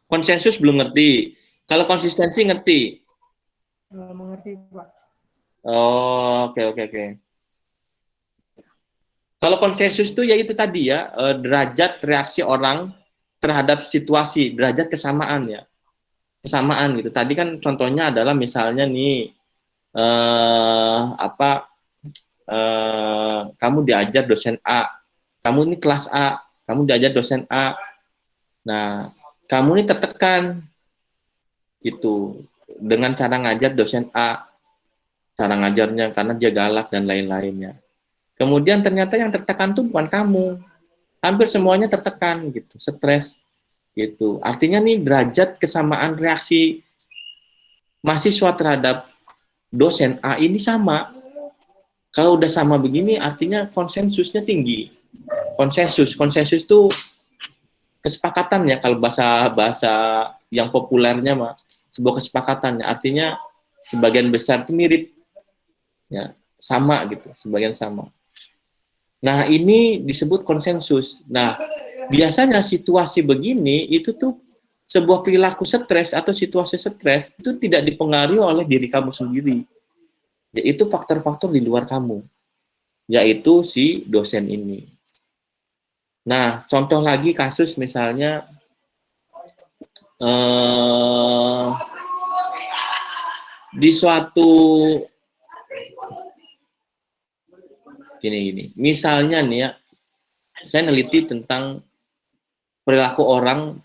Konsensus belum ngerti. Kalau konsistensi ngerti? Mengerti Pak. Oh, oke. Kalau konsensus itu ya itu tadi ya, derajat reaksi orang terhadap situasi, derajat kesamaan ya. Kesamaan gitu. Tadi kan contohnya adalah misalnya nih, kamu diajar dosen A, kamu ini kelas A, kamu diajar dosen A. Nah, kamu ini tertekan gitu. dengan cara ngajar dosen A, cara ngajarnya karena dia galak dan lain-lainnya. Kemudian ternyata yang tertekan tuh bukan kamu, hampir semuanya tertekan gitu, stres gitu. Artinya nih derajat kesamaan reaksi mahasiswa terhadap dosen A ini sama. Kalau udah sama begini, artinya konsensusnya tinggi. Konsensus itu kesepakatan ya, kalau bahasa yang populernya mah sebuah kesepakatan ya. Artinya sebagian besar itu mirip ya, sama gitu, sebagian sama. Nah, ini disebut konsensus. Nah, biasanya situasi begini itu tuh sebuah perilaku stres atau situasi stres itu tidak dipengaruhi oleh diri kamu sendiri. Yaitu faktor-faktor di luar kamu, yaitu si dosen ini. Nah, contoh lagi kasus misalnya di suatu gini, misalnya nih ya, saya neliti tentang perilaku orang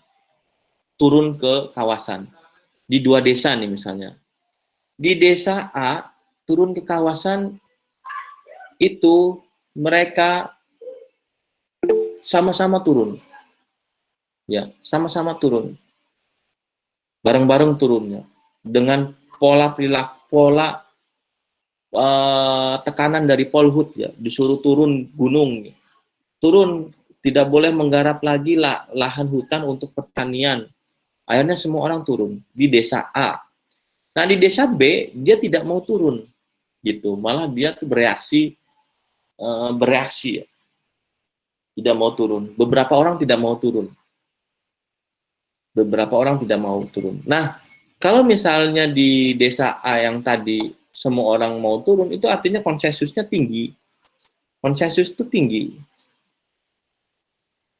turun ke kawasan di 2 desa nih misalnya. Di desa A turun ke kawasan itu mereka sama-sama turun, ya sama-sama turun, bareng-bareng turunnya dengan pola tekanan dari Polhut ya, disuruh turun gunung, turun tidak boleh menggarap lagi lahan hutan untuk pertanian. Akhirnya semua orang turun di desa A. Nah di desa B dia tidak mau turun, gitu, malah dia tuh bereaksi ya. Tidak mau turun. Beberapa orang tidak mau turun. Nah, kalau misalnya di desa A yang tadi semua orang mau turun, itu artinya konsensusnya tinggi. Konsensus itu tinggi.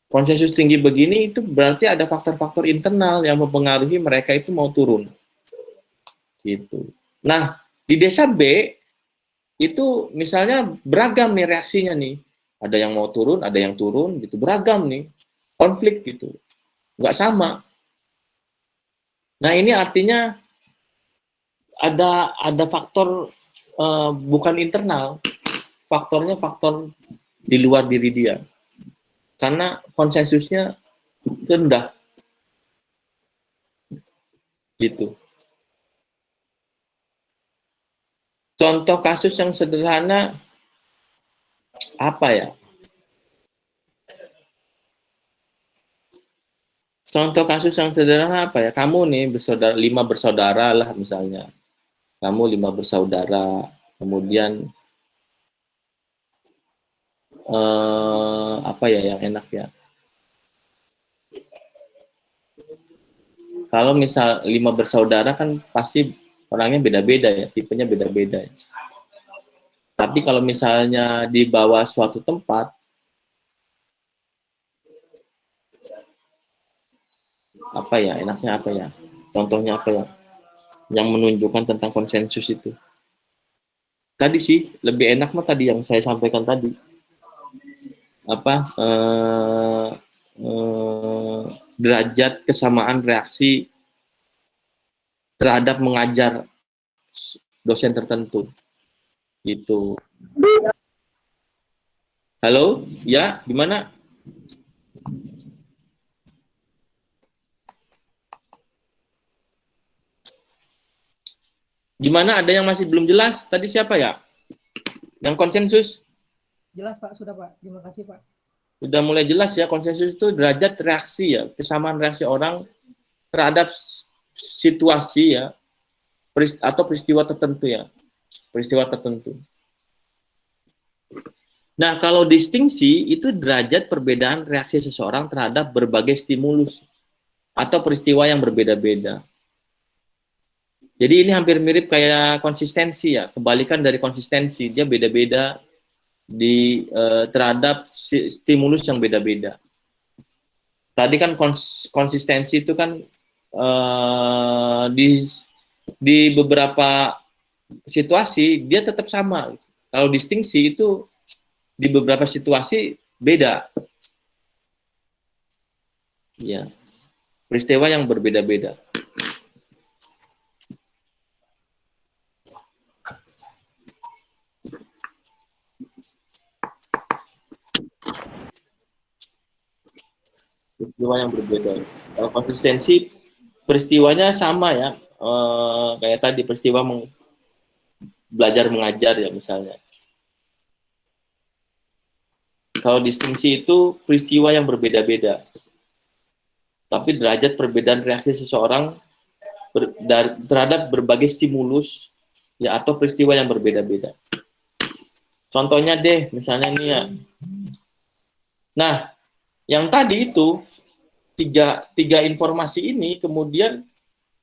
Konsensus tinggi begini itu berarti ada faktor-faktor internal yang mempengaruhi mereka itu mau turun. Gitu. Nah, di desa B itu misalnya beragam nih reaksinya nih. Ada yang mau turun, ada yang turun, gitu, beragam nih, konflik gitu, nggak sama. Nah ini artinya ada faktor bukan internal, faktornya faktor di luar diri dia, karena konsensusnya rendah, gitu. Contoh kasus yang sederhana apa ya? Contoh kasus yang sederhana apa ya? Kamu nih bersaudara, 5 bersaudara lah misalnya. Kamu 5 bersaudara, kemudian apa ya yang enak ya? Kalau misal 5 bersaudara kan pasti orangnya beda-beda ya, tipenya beda-beda. Ya. Tapi kalau misalnya di bawah suatu tempat, apa ya enaknya apa ya? Contohnya apa ya? Yang menunjukkan tentang konsensus itu. Tadi sih lebih enak mah tadi yang saya sampaikan tadi. Apa derajat kesamaan reaksi terhadap mengajar dosen tertentu. Gitu. Halo, ya, gimana? Gimana? Ada yang masih belum jelas? Tadi siapa ya? Yang konsensus? Jelas Pak, sudah Pak. Terima kasih Pak. Sudah mulai jelas ya, konsensus itu derajat reaksi ya, kesamaan reaksi orang terhadap situasi ya, atau peristiwa tertentu ya, peristiwa tertentu. Nah, kalau distingsi itu derajat perbedaan reaksi seseorang terhadap berbagai stimulus atau peristiwa yang berbeda-beda. Jadi ini hampir mirip kayak konsistensi ya, kebalikan dari konsistensi, dia beda-beda di terhadap stimulus yang beda-beda. Tadi kan konsistensi itu kan di beberapa situasi dia tetap sama. Kalau distingsi itu di beberapa situasi beda. Ya. Peristiwa yang berbeda-beda. peristiwa yang berbeda. Konsistensi peristiwanya sama ya, kayak tadi peristiwa belajar mengajar ya misalnya. Kalau distingsi itu peristiwa yang berbeda-beda, tapi derajat perbedaan reaksi seseorang terhadap berbagai stimulus ya atau peristiwa yang berbeda-beda. Contohnya deh, misalnya ini ya. Nah, yang tadi itu tiga informasi ini kemudian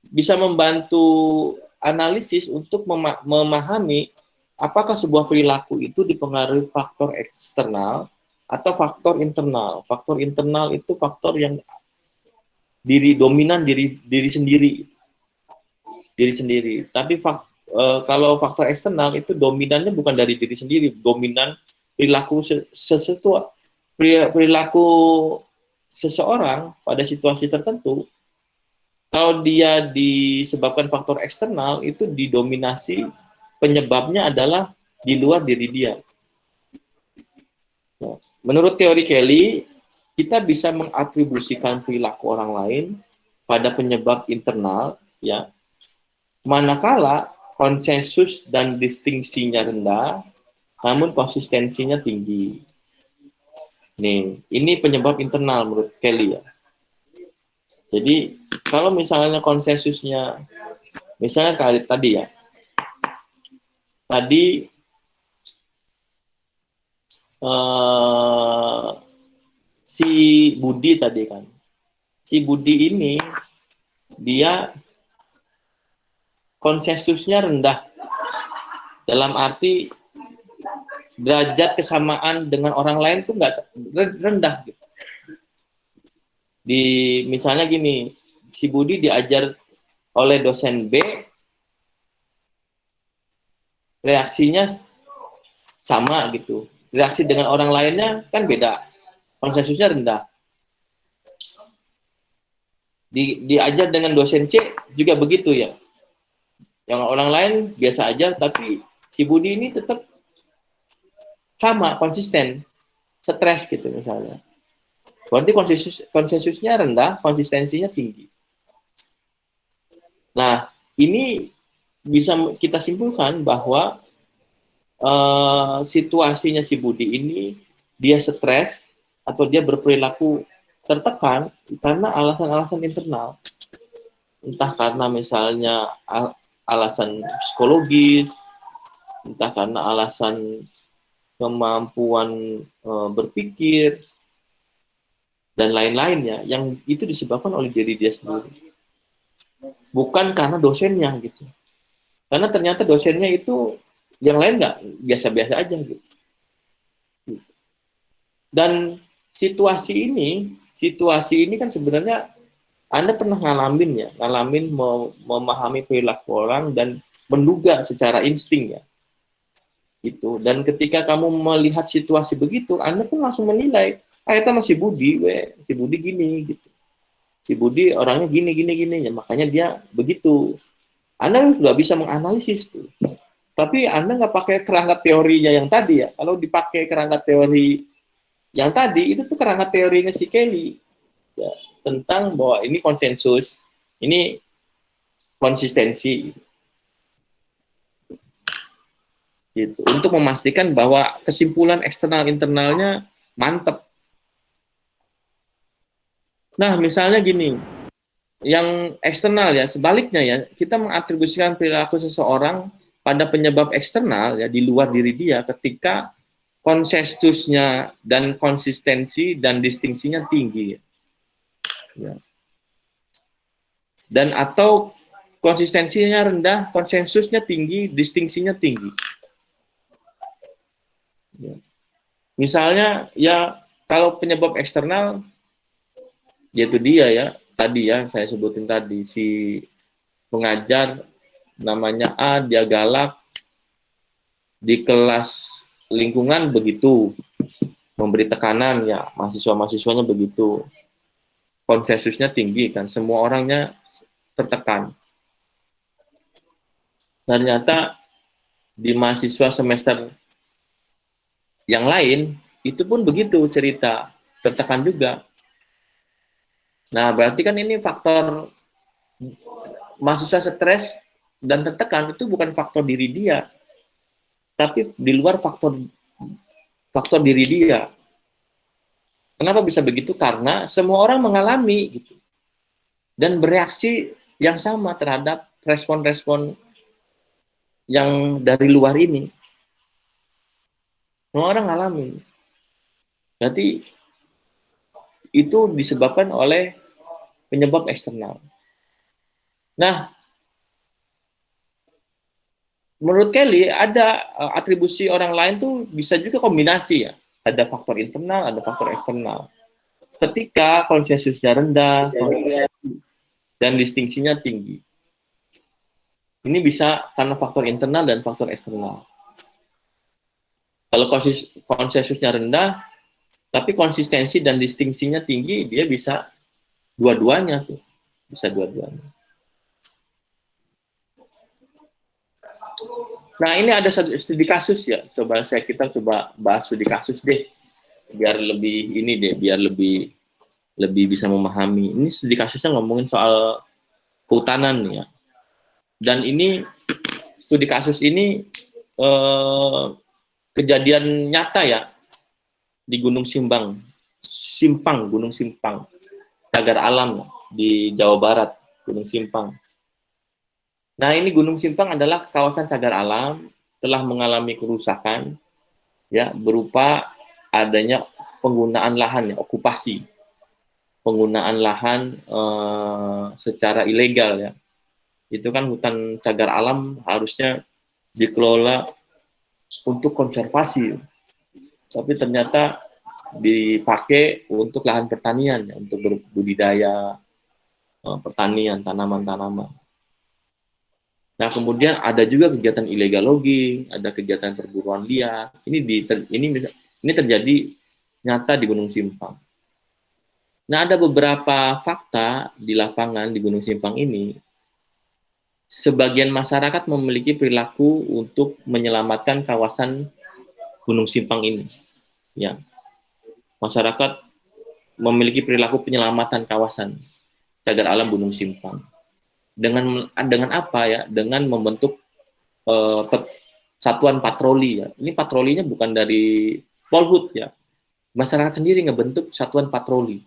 bisa membantu analisis untuk memahami apakah sebuah perilaku itu dipengaruhi faktor eksternal atau faktor internal. Faktor internal itu faktor yang dominan diri sendiri. Tapi kalau faktor eksternal itu dominannya bukan dari diri sendiri, dominan perilaku perilaku seseorang pada situasi tertentu. Kalau dia disebabkan faktor eksternal, itu didominasi penyebabnya adalah di luar diri dia. Menurut teori Kelly, kita bisa mengatribusikan perilaku orang lain pada penyebab internal, ya, manakala konsensus dan distingsinya rendah, namun konsistensinya tinggi. Nih, ini penyebab internal menurut Kelly ya. Jadi kalau misalnya konsensusnya, misalnya tadi ya, tadi si Budi tadi kan, si Budi ini dia konsensusnya rendah, dalam arti derajat kesamaan dengan orang lain tuh nggak rendah gitu. Misalnya gini, si Budi diajar oleh dosen B, reaksinya sama gitu. Reaksi dengan orang lainnya kan beda, konsensusnya rendah. Diajar dengan dosen C juga begitu ya. Yang orang lain biasa aja, tapi si Budi ini tetap sama, konsisten, stres gitu misalnya. Berarti konsensusnya rendah, konsistensinya tinggi. Nah, ini bisa kita simpulkan bahwa situasinya si Budi ini, dia stres atau dia berperilaku tertekan karena alasan-alasan internal. Entah karena misalnya alasan psikologis, entah karena alasan kemampuan berpikir, dan lain-lainnya, yang itu disebabkan oleh diri dia sendiri. Bukan karena dosennya gitu. Karena ternyata dosennya itu yang lain nggak biasa-biasa aja gitu. Dan situasi ini kan sebenarnya Anda pernah ngalamin memahami perilaku orang dan menduga secara insting ya. Gitu. Dan ketika kamu melihat situasi begitu, Anda pun langsung menilai, itu masih Budi, si Budi gini gitu. Si Budi orangnya gini ya, makanya dia begitu. Anda sudah bisa menganalisis tuh. Tapi Anda nggak pakai kerangka teorinya yang tadi ya. Kalau dipakai kerangka teori yang tadi, itu tuh kerangka teorinya si Kelly. Ya, tentang bahwa ini konsensus, ini konsistensi. Gitu. Untuk memastikan bahwa kesimpulan eksternal internalnya mantap. Nah, misalnya gini, yang eksternal ya, sebaliknya ya, kita mengatribusikan perilaku seseorang pada penyebab eksternal ya, di luar diri dia, ketika konsensusnya dan konsistensi dan distingsinya tinggi ya. Dan atau konsistensinya rendah, konsensusnya tinggi, distingsinya tinggi ya. Misalnya ya, kalau penyebab eksternal yaitu dia ya, tadi ya saya sebutin tadi, si pengajar namanya A, dia galak, di kelas lingkungan begitu, memberi tekanan ya, mahasiswanya begitu, konsensusnya tinggi kan, semua orangnya tertekan. Ternyata di mahasiswa semester yang lain itu pun begitu cerita, tertekan juga. Nah, berarti kan ini faktor mahasiswa stres dan tertekan itu bukan faktor diri dia, tapi di luar faktor faktor diri dia. Kenapa bisa begitu? Karena semua orang mengalami gitu dan bereaksi yang sama terhadap respon-respon yang dari luar ini. Semua orang alami. Berarti itu disebabkan oleh penyebab eksternal. Nah, menurut Kelly ada atribusi orang lain tuh bisa juga kombinasi ya. Ada faktor internal, ada faktor eksternal. Ketika konsensusnya rendah dan distingsinya tinggi. Ini bisa karena faktor internal dan faktor eksternal. Kalau konsensusnya rendah, tapi konsistensi dan distingsinya tinggi, dia bisa dua-duanya tuh. Bisa dua-duanya. Nah, ini ada studi kasus ya. Kita coba bahas studi kasus deh. Biar lebih ini deh, biar lebih bisa memahami. Ini studi kasusnya ngomongin soal kehutanan ya. Dan ini studi kasus ini kejadian nyata ya di Gunung Simpang, Gunung Simpang, cagar alam di Jawa Barat, Gunung Simpang. Nah, ini Gunung Simpang adalah kawasan cagar alam telah mengalami kerusakan ya berupa adanya penggunaan lahan ya, okupasi. Penggunaan lahan secara ilegal ya. Itu kan hutan cagar alam harusnya dikelola untuk konservasi. Tapi ternyata dipakai untuk lahan pertanian ya, untuk berbudidaya pertanian, tanaman-tanaman. Nah, kemudian ada juga kegiatan illegal logging, ada kegiatan perburuan liar. Ini terjadi nyata di Gunung Simpang. Nah, ada beberapa fakta di lapangan di Gunung Simpang ini. Sebagian masyarakat memiliki perilaku untuk menyelamatkan kawasan Gunung Simpang ini. Ya, masyarakat memiliki perilaku penyelamatan kawasan cagar alam Gunung Simpang. Dengan apa ya? Dengan membentuk satuan patroli ya. Ini patrolinya bukan dari Polhut ya. Masyarakat sendiri ngebentuk satuan patroli.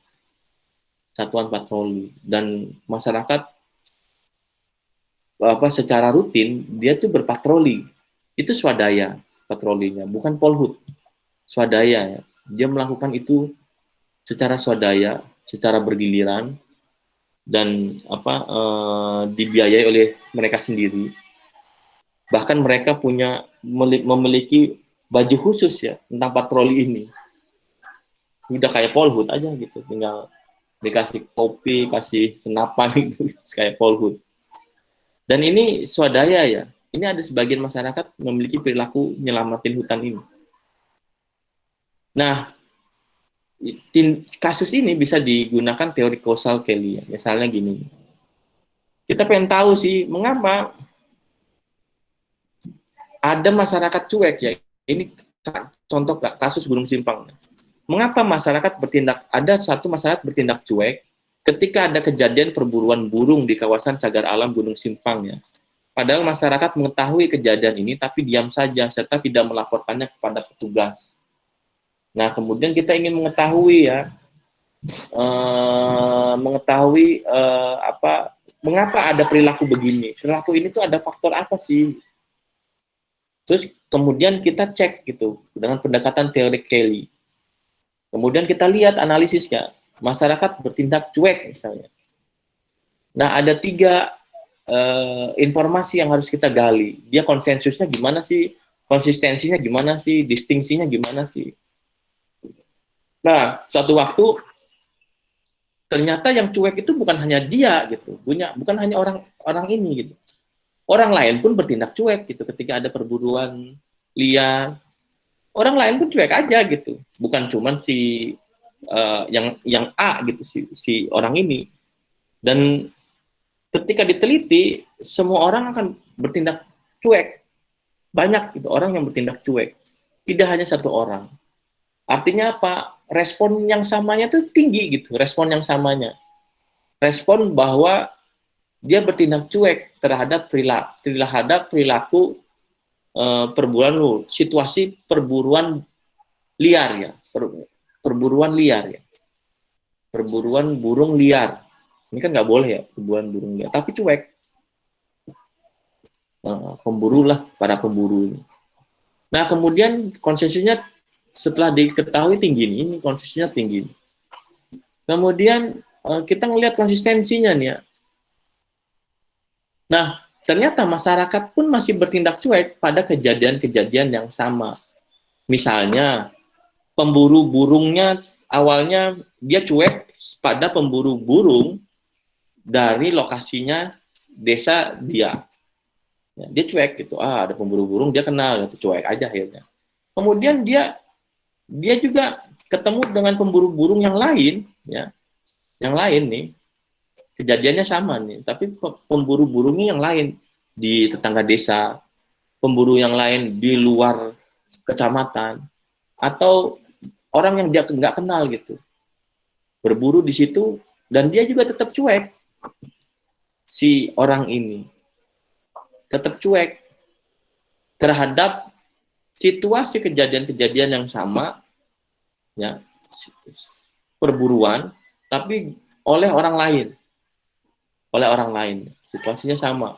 Dan masyarakat secara rutin dia tuh berpatroli. Itu swadaya patrolinya, bukan Polhut. Swadaya ya. Dia melakukan itu secara swadaya, secara bergiliran dan dibiayai oleh mereka sendiri. Bahkan mereka memiliki baju khusus ya tentang patroli ini. Udah kayak Polhut aja gitu, tinggal dikasih topi, kasih senapan itu kayak Polhut. Dan ini swadaya ya. Ini ada sebagian masyarakat memiliki perilaku nyelamatin hutan ini. Nah, kasus ini bisa digunakan teori kausal Kelly ya. Misalnya gini. Kita pengen tahu sih mengapa ada masyarakat cuek ya. Ini contoh kasus Gunung Simpang. Mengapa ada satu masyarakat bertindak cuek ketika ada kejadian perburuan burung di kawasan cagar alam Gunung Simpang ya. Padahal masyarakat mengetahui kejadian ini tapi diam saja serta tidak melaporkannya kepada petugas. Nah, kemudian kita ingin mengetahui ya, mengapa ada perilaku begini? Perilaku ini tuh ada faktor apa sih? Terus kemudian kita cek gitu dengan pendekatan teori Kelly. Kemudian kita lihat analisisnya, masyarakat bertindak cuek misalnya. Nah, ada 3 informasi yang harus kita gali. Dia konsensusnya gimana sih? Konsistensinya gimana sih? Distingsinya gimana sih? Nah, suatu waktu ternyata yang cuek itu bukan hanya dia gitu, bukan hanya orang ini gitu. Orang lain pun bertindak cuek gitu ketika ada perburuan liar. Orang lain pun cuek aja gitu. Bukan cuman si yang A gitu si orang ini. Dan ketika diteliti, semua orang akan bertindak cuek. Banyak gitu orang yang bertindak cuek. Tidak hanya satu orang. Artinya apa? Respon yang samanya tuh tinggi gitu, respon yang samanya. respon bahwa dia bertindak cuek terhadap perilaku perburuan, situasi perburuan liar ya, perburuan liar ya, perburuan burung liar. Ini kan nggak boleh ya, perburuan burung liar, tapi cuek. Pemburu lah, para pemburu ini. Nah, kemudian konsensusnya setelah diketahui tinggi ini konsensusnya tinggi. Kemudian kita ngelihat konsistensinya nih ya. Nah, ternyata masyarakat pun masih bertindak cuek pada kejadian-kejadian yang sama. Misalnya, pemburu burungnya awalnya dia cuek pada pemburu burung dari lokasinya desa dia. Ya, dia cuek gitu, ada pemburu burung, dia kenal, gitu, cuek aja akhirnya. Kemudian dia juga ketemu dengan pemburu burung yang lain, ya, yang lain nih, kejadiannya sama nih, tapi pemburu burungnya yang lain di tetangga desa, pemburu yang lain di luar kecamatan, atau orang yang dia nggak kenal gitu, berburu di situ, dan dia juga tetap cuek, si orang ini tetap cuek terhadap situasi kejadian-kejadian yang sama, ya, perburuan, tapi oleh orang lain, situasinya sama,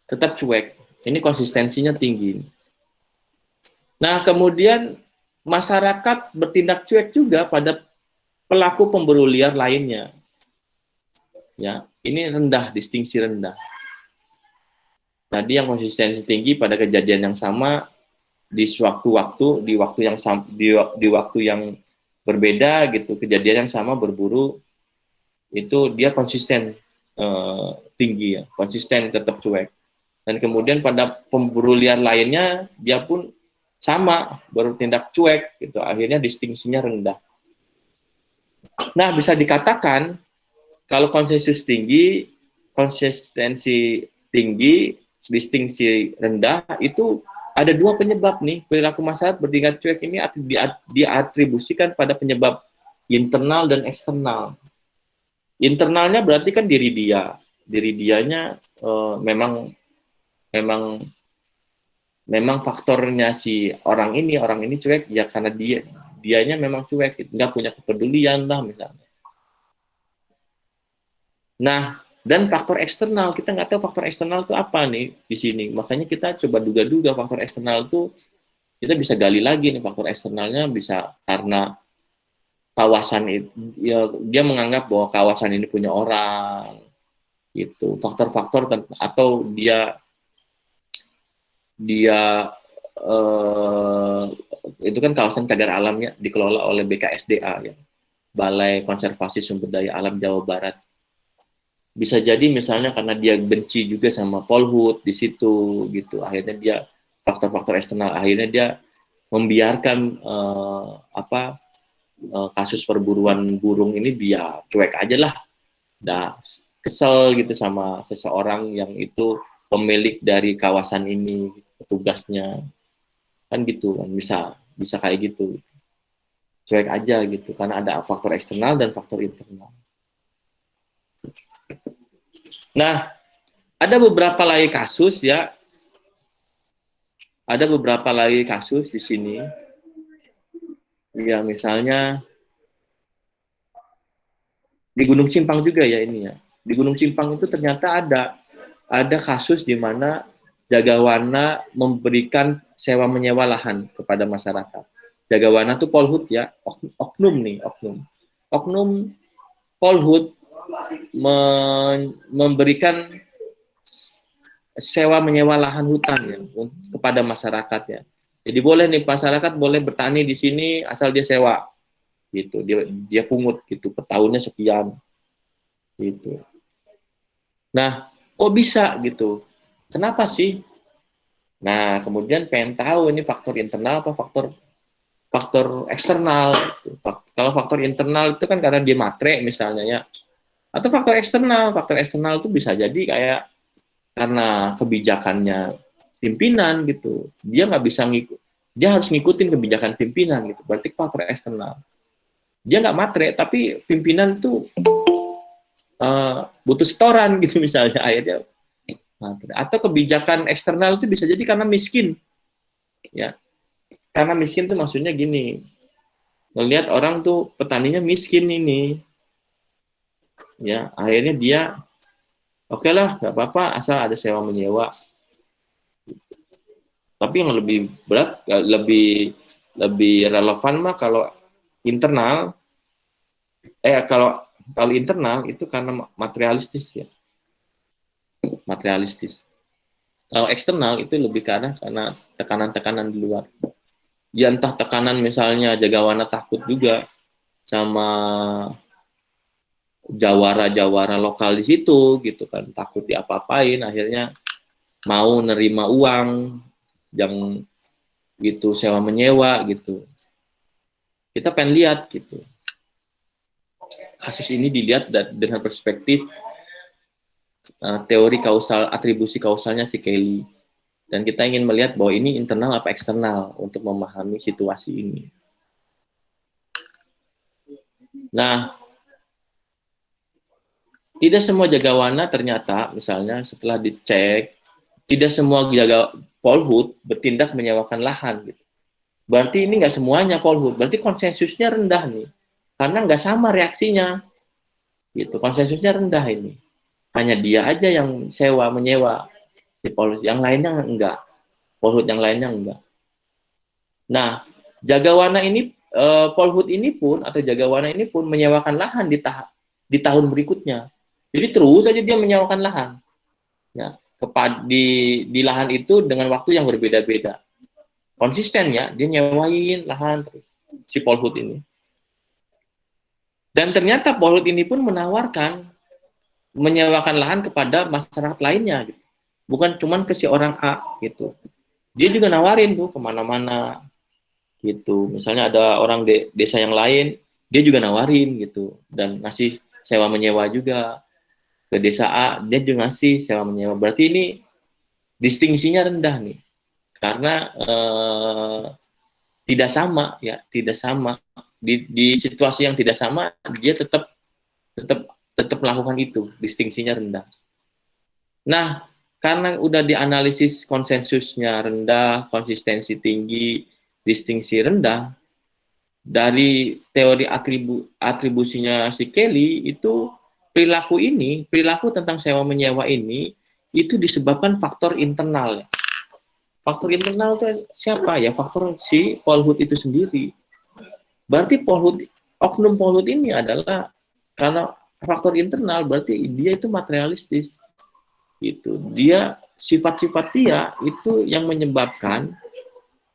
tetap cuek. Ini konsistensinya tinggi. Nah, kemudian masyarakat bertindak cuek juga pada pelaku pemburu liar lainnya. Ya, ini rendah, distingsi rendah. Tadi yang konsistensi tinggi pada kejadian yang sama di waktu yang berbeda gitu, kejadian yang sama berburu itu dia konsisten tinggi ya, konsisten tetap cuek. Dan kemudian pada pemburu liar lainnya dia pun sama bertindak cuek gitu, akhirnya distingsinya rendah. Nah, bisa dikatakan kalau konsensus tinggi, konsistensi tinggi, distingsi rendah, itu ada dua penyebab nih. Perilaku masyarakat bertingkat cuek ini diatribusikan pada penyebab internal dan eksternal. Internalnya berarti kan diri dia. Diri dianya memang faktornya si orang ini cuek ya karena dianya memang cuek, nggak punya kepedulian lah misalnya. Nah, dan faktor eksternal, kita nggak tahu faktor eksternal itu apa nih di sini. Makanya kita coba duga-duga faktor eksternal itu, kita bisa gali lagi nih faktor eksternalnya bisa karena kawasan itu, ya, dia menganggap bahwa kawasan ini punya orang, gitu. Faktor-faktor atau dia itu kan kawasan cagar alamnya dikelola oleh BKSDA ya, Balai Konservasi Sumber Daya Alam Jawa Barat. Bisa jadi misalnya karena dia benci juga sama Polhut di situ gitu, akhirnya dia faktor-faktor eksternal, akhirnya dia membiarkan kasus perburuan burung ini dia cuek aja lah, dah kesel gitu sama seseorang yang itu pemilik dari kawasan ini, petugasnya kan gitu kan, bisa kayak gitu, cuek aja gitu karena ada faktor eksternal dan faktor internal. Nah, ada beberapa lagi kasus ya. Ada beberapa lagi kasus di sini. Ya, misalnya di Gunung Simpang juga ya ini ya. Di Gunung Simpang itu ternyata ada kasus di mana Jagawana memberikan sewa menyewa lahan kepada masyarakat. Jagawana itu Polhut ya, oknum Polhut memberikan sewa menyewa lahan hutan ya kepada masyarakat ya. Jadi boleh nih masyarakat boleh bertani di sini asal dia sewa gitu. Dia pungut gitu per tahunnya sekian gitu. Nah, kok bisa gitu? Kenapa sih? Nah, kemudian pengen tahu ini faktor internal apa faktor eksternal gitu. Kalau faktor internal itu kan karena dia matre misalnya ya. Atau faktor eksternal itu bisa jadi kayak karena kebijakannya pimpinan gitu, dia nggak bisa dia harus ngikutin kebijakan pimpinan gitu, berarti faktor eksternal. Dia nggak matre, tapi pimpinan tuh butuh setoran gitu misalnya, akhirnya matre. Atau kebijakan eksternal itu bisa jadi karena miskin, ya. Karena miskin tuh maksudnya gini, ngelihat orang tuh petaninya miskin ini, ya, akhirnya dia oke lah, nggak apa-apa, asal ada sewa menyewa. Tapi yang lebih berat, lebih relevan mah kalau internal, kalau internal itu karena materialistis ya, materialistis. Kalau eksternal itu lebih karena tekanan-tekanan di luar. Ya entah tekanan misalnya Jagawana takut juga sama jawara-jawara lokal di situ gitu kan, takut diapa-apain, akhirnya mau nerima uang yang gitu sewa menyewa gitu. Kita pengen lihat gitu. Kasus ini dilihat dengan perspektif teori kausal, atribusi kausalnya si Kelly. Dan kita ingin melihat bahwa ini internal apa eksternal untuk memahami situasi ini. Nah, tidak semua Jagawana ternyata, misalnya setelah dicek, tidak semua Polhut bertindak menyewakan lahan. Gitu. Berarti ini nggak semuanya Polhut, berarti konsensusnya rendah nih. Karena nggak sama reaksinya. Gitu, konsensusnya rendah ini. Hanya dia aja yang sewa, menyewa. Si Polhut, yang lainnya enggak. Polhut yang lainnya enggak. Nah, Jagawana ini, Polhut ini pun, atau Jagawana ini pun menyewakan lahan di tahun berikutnya. Jadi terus saja dia menyewakan lahan. Ya, di lahan itu dengan waktu yang berbeda-beda. Konsisten ya, dia nyewain lahan terus, si Polhut ini. Dan ternyata Polhut ini pun menawarkan menyewakan lahan kepada masyarakat lainnya gitu. Bukan cuma ke si orang A gitu. Dia juga nawarin tuh kemana-mana gitu. Misalnya ada orang desa yang lain, dia juga nawarin gitu. Dan ngasih sewa menyewa juga. Ke desa A, dia juga ngasih sewa menyewa. Berarti ini distingsinya rendah nih. Karena tidak sama ya, tidak sama. Di situasi yang tidak sama, dia tetap melakukan itu, distingsinya rendah. Nah, karena udah dianalisis konsensusnya rendah, konsistensi tinggi, distingsi rendah, dari teori atribusinya si Kelly itu perilaku tentang sewa menyewa ini itu disebabkan faktor internal. Faktor internal itu siapa ya? Faktor si Polhut itu sendiri. Berarti oknum Polhut ini adalah karena faktor internal, berarti dia itu materialistis. Gitu. Dia sifat-sifat dia itu yang menyebabkan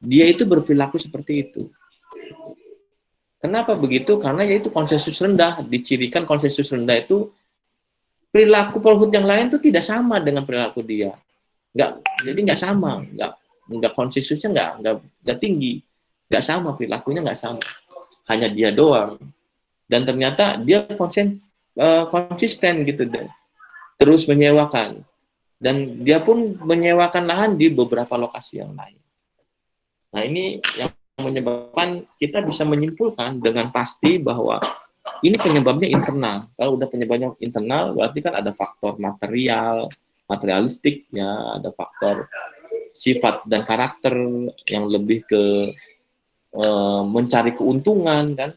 dia itu berperilaku seperti itu. Kenapa begitu? Karena yaitu konsensus rendah. Dicirikan konsensus rendah itu perilaku Polhut yang lain itu tidak sama dengan perilaku dia. Jadi nggak sama, nggak konsensusnya nggak tinggi, nggak sama perilakunya nggak sama. Hanya dia doang. Dan ternyata dia konsisten gitu deh. Terus menyewakan. Dan dia pun menyewakan lahan di beberapa lokasi yang lain. Nah, ini yang menyebabkan kita bisa menyimpulkan dengan pasti bahwa ini penyebabnya internal. Kalau udah penyebabnya internal, berarti kan ada faktor materialistik, ya, ada faktor sifat dan karakter yang lebih ke mencari keuntungan, kan?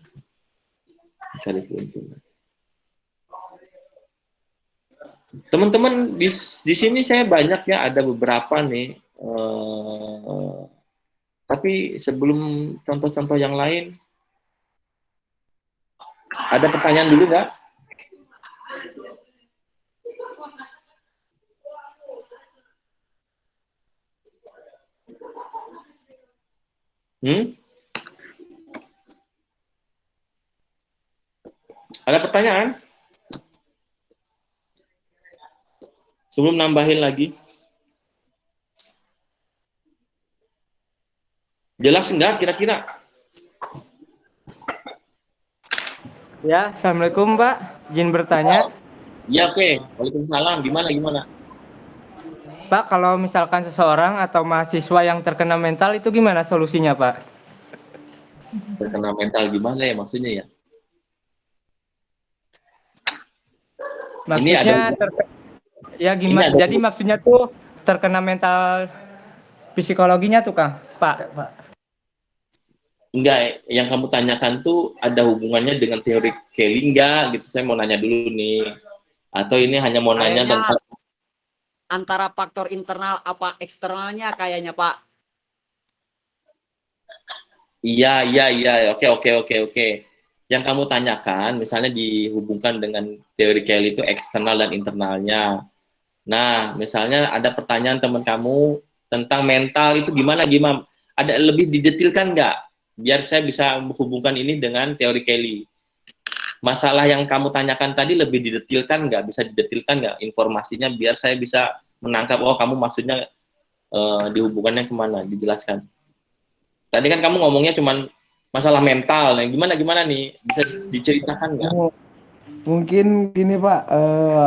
Mencari keuntungan. Teman-teman di sini saya banyak ya, ada beberapa nih. Tapi sebelum contoh-contoh yang lain, ada pertanyaan dulu nggak? Ada pertanyaan? Sebelum nambahin lagi. Jelas enggak kira-kira? Ya, Assalamualaikum Pak. Izin bertanya. Ya, oke. Waalaikumsalam. Gimana? Pak, kalau misalkan seseorang atau mahasiswa yang terkena mental itu gimana solusinya Pak? Terkena mental gimana ya maksudnya ya? Ini ada Maksudnya ya ini gimana? ada Jadi maksudnya tuh terkena mental psikologinya tuh Kang, Pak. enggak, yang kamu tanyakan tuh ada hubungannya dengan teori Kelly enggak gitu. Saya mau nanya dulu nih. Atau ini hanya mau nanya Kayaknya tentang antara faktor internal apa eksternalnya kayaknya Pak. iya, iya, iya. Oke, oke, oke, oke. Yang kamu tanyakan misalnya dihubungkan dengan teori Kelly itu eksternal dan internalnya. Nah, misalnya ada pertanyaan teman kamu tentang mental itu gimana gimana? Ada lebih didetilkan nggak? Biar saya bisa menghubungkan ini dengan teori Kelly. Masalah yang kamu tanyakan tadi lebih didetilkan nggak? Bisa didetilkan nggak informasinya biar saya bisa menangkap, oh kamu maksudnya dihubungkannya kemana? Dijelaskan. Tadi kan kamu ngomongnya cuman masalah mental. Nah, gimana gimana nih? Bisa diceritakan nggak? Mungkin gini Pak,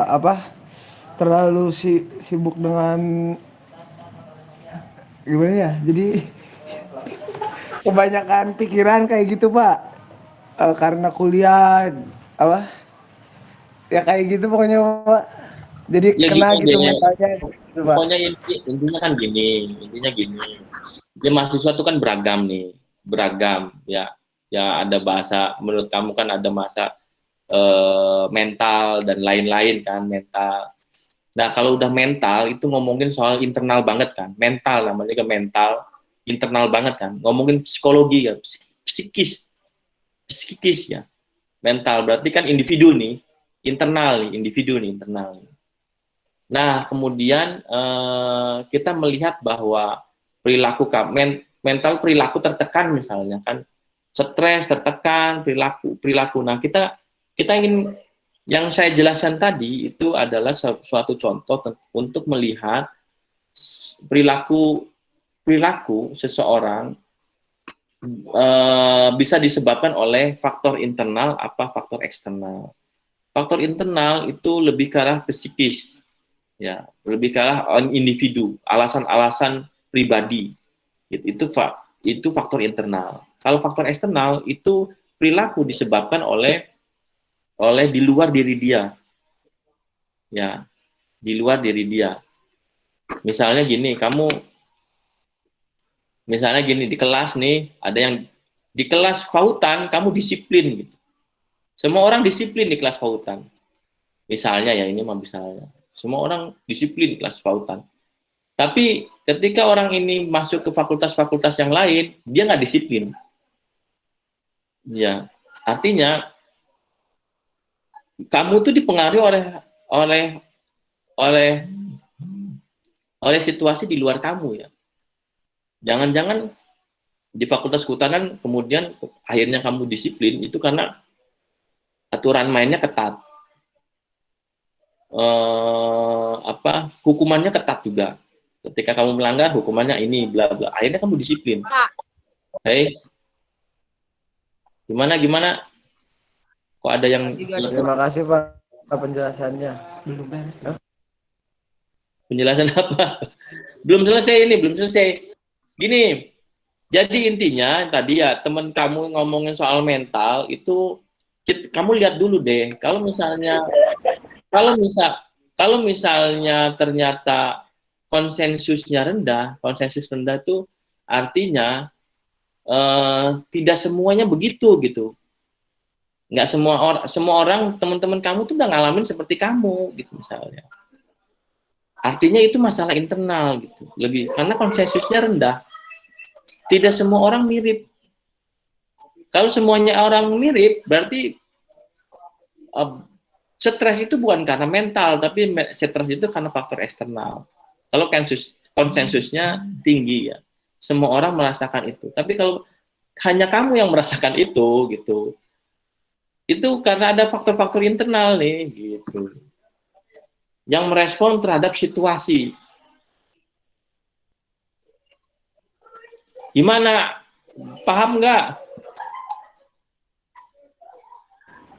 apa terlalu sibuk dengan gimana ya? Jadi kebanyakan pikiran kayak gitu Pak. Karena kuliah apa? Ya kayak gitu pokoknya Pak. Jadi Ya gini kena gitu deh. mentalnya gitu Pak. Pokoknya intinya kan gini, intinya gini. Jadi mahasiswa itu kan beragam nih, beragam ya. Ya ada bahasa menurut kamu kan ada masa mental dan lain-lain kan mental. Nah kalau udah mental itu ngomongin soal internal banget kan, mental namanya ke mental, internal banget kan. Ngomongin psikologi ya, psikis, psikis ya, mental berarti kan individu nih, internal nih, individu nih internal. Nah, kemudian kita melihat bahwa perilaku mental perilaku tertekan misalnya kan, stres tertekan perilaku. Nah, kita ingin yang saya jelaskan tadi itu adalah suatu contoh untuk melihat perilaku perilaku seseorang bisa disebabkan oleh faktor internal apa faktor eksternal. Faktor internal itu lebih ke arah psikis, ya lebih ke arah individu, alasan-alasan pribadi, itu faktor internal. Kalau faktor eksternal itu perilaku disebabkan oleh di luar diri dia, ya di luar diri dia. Misalnya gini, misalnya gini di kelas nih ada yang di kelas pautan kamu disiplin gitu. Semua orang disiplin di kelas pautan. Misalnya ya ini mah misalnya. Semua orang disiplin di kelas pautan. Tapi ketika orang ini masuk ke fakultas-fakultas yang lain, dia nggak disiplin. Ya, artinya kamu tuh dipengaruhi oleh oleh oleh situasi di luar kamu ya. Jangan-jangan di fakultas kehutanan kemudian akhirnya kamu disiplin itu karena aturan mainnya ketat. Hukumannya ketat juga. Ketika kamu melanggar hukumannya ini bla bla. Akhirnya kamu disiplin. Pak, Hei, gimana gimana? Kok ada yang Terima kasih Pak penjelasannya. penjelasan apa? Belum selesai ini, belum selesai. Gini, jadi intinya tadi ya teman kamu ngomongin soal mental itu kamu lihat dulu deh. Kalau misal kalau misalnya ternyata konsensus rendah itu artinya tidak semuanya begitu gitu. Nggak semua orang teman-teman kamu tuh nggak ngalamin seperti kamu gitu misalnya. Artinya itu masalah internal gitu. Lebih karena konsensusnya rendah. Tidak semua orang mirip. Kalau semuanya orang mirip, berarti stres itu bukan karena mental, tapi stres itu karena faktor eksternal. Kalau konsensusnya tinggi ya, semua orang merasakan itu. Tapi kalau hanya kamu yang merasakan itu, gitu, itu karena ada faktor-faktor internal nih, gitu, yang merespon terhadap situasi. Gimana? Paham nggak?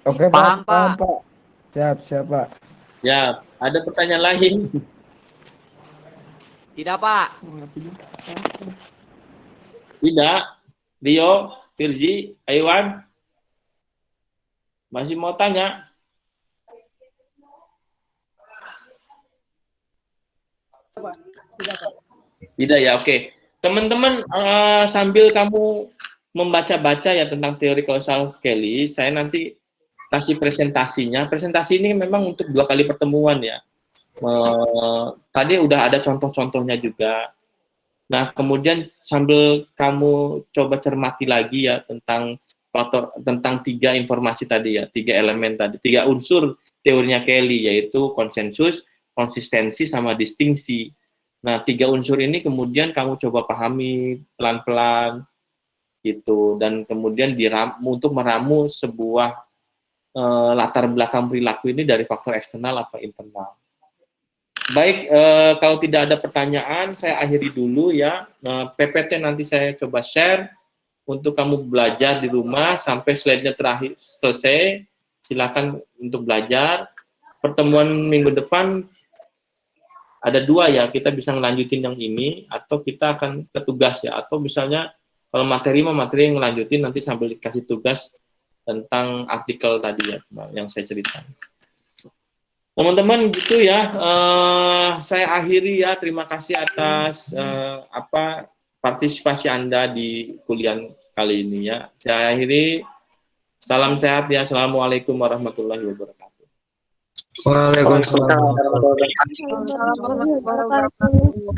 Oke paham Pak, paham Pak. Pak. Siap Pak. Ya, ada pertanyaan lain? Tidak Pak. Tidak. Rio, Firzi, Aiwan, masih mau tanya? Pak. Tidak, Pak. Tidak ya, oke. Teman-teman, sambil kamu membaca-baca ya tentang teori kausal Kelly, saya nanti kasih presentasinya. Presentasi ini memang untuk 2 kali pertemuan ya. Tadi udah ada contoh-contohnya juga. Nah, kemudian sambil kamu coba cermati lagi ya tentang faktor, tentang 3 informasi tadi ya, 3 elemen tadi, 3 unsur teorinya Kelly, yaitu konsensus, konsistensi, sama distingsi. Nah, 3 unsur ini kemudian kamu coba pahami pelan-pelan gitu, dan kemudian untuk meramu sebuah latar belakang perilaku ini dari faktor eksternal atau internal. Baik, kalau tidak ada pertanyaan, saya akhiri dulu ya. PPT nanti saya coba share untuk kamu belajar di rumah sampai slide-nya terakhir selesai. Silakan untuk belajar. Pertemuan minggu depan ada 2 ya, kita bisa ngelanjutin yang ini, atau kita akan ke tugas ya, atau misalnya kalau materi yang ngelanjutin nanti sambil dikasih tugas tentang artikel tadi ya, yang saya ceritakan. Teman-teman gitu ya, saya akhiri ya, terima kasih atas partisipasi Anda di kuliah kali ini ya. Saya akhiri, salam sehat ya, assalamualaikum warahmatullahi wabarakatuh. Waalaikumsalam. Waalaikumsalam warahmatullahi wabarakatuh.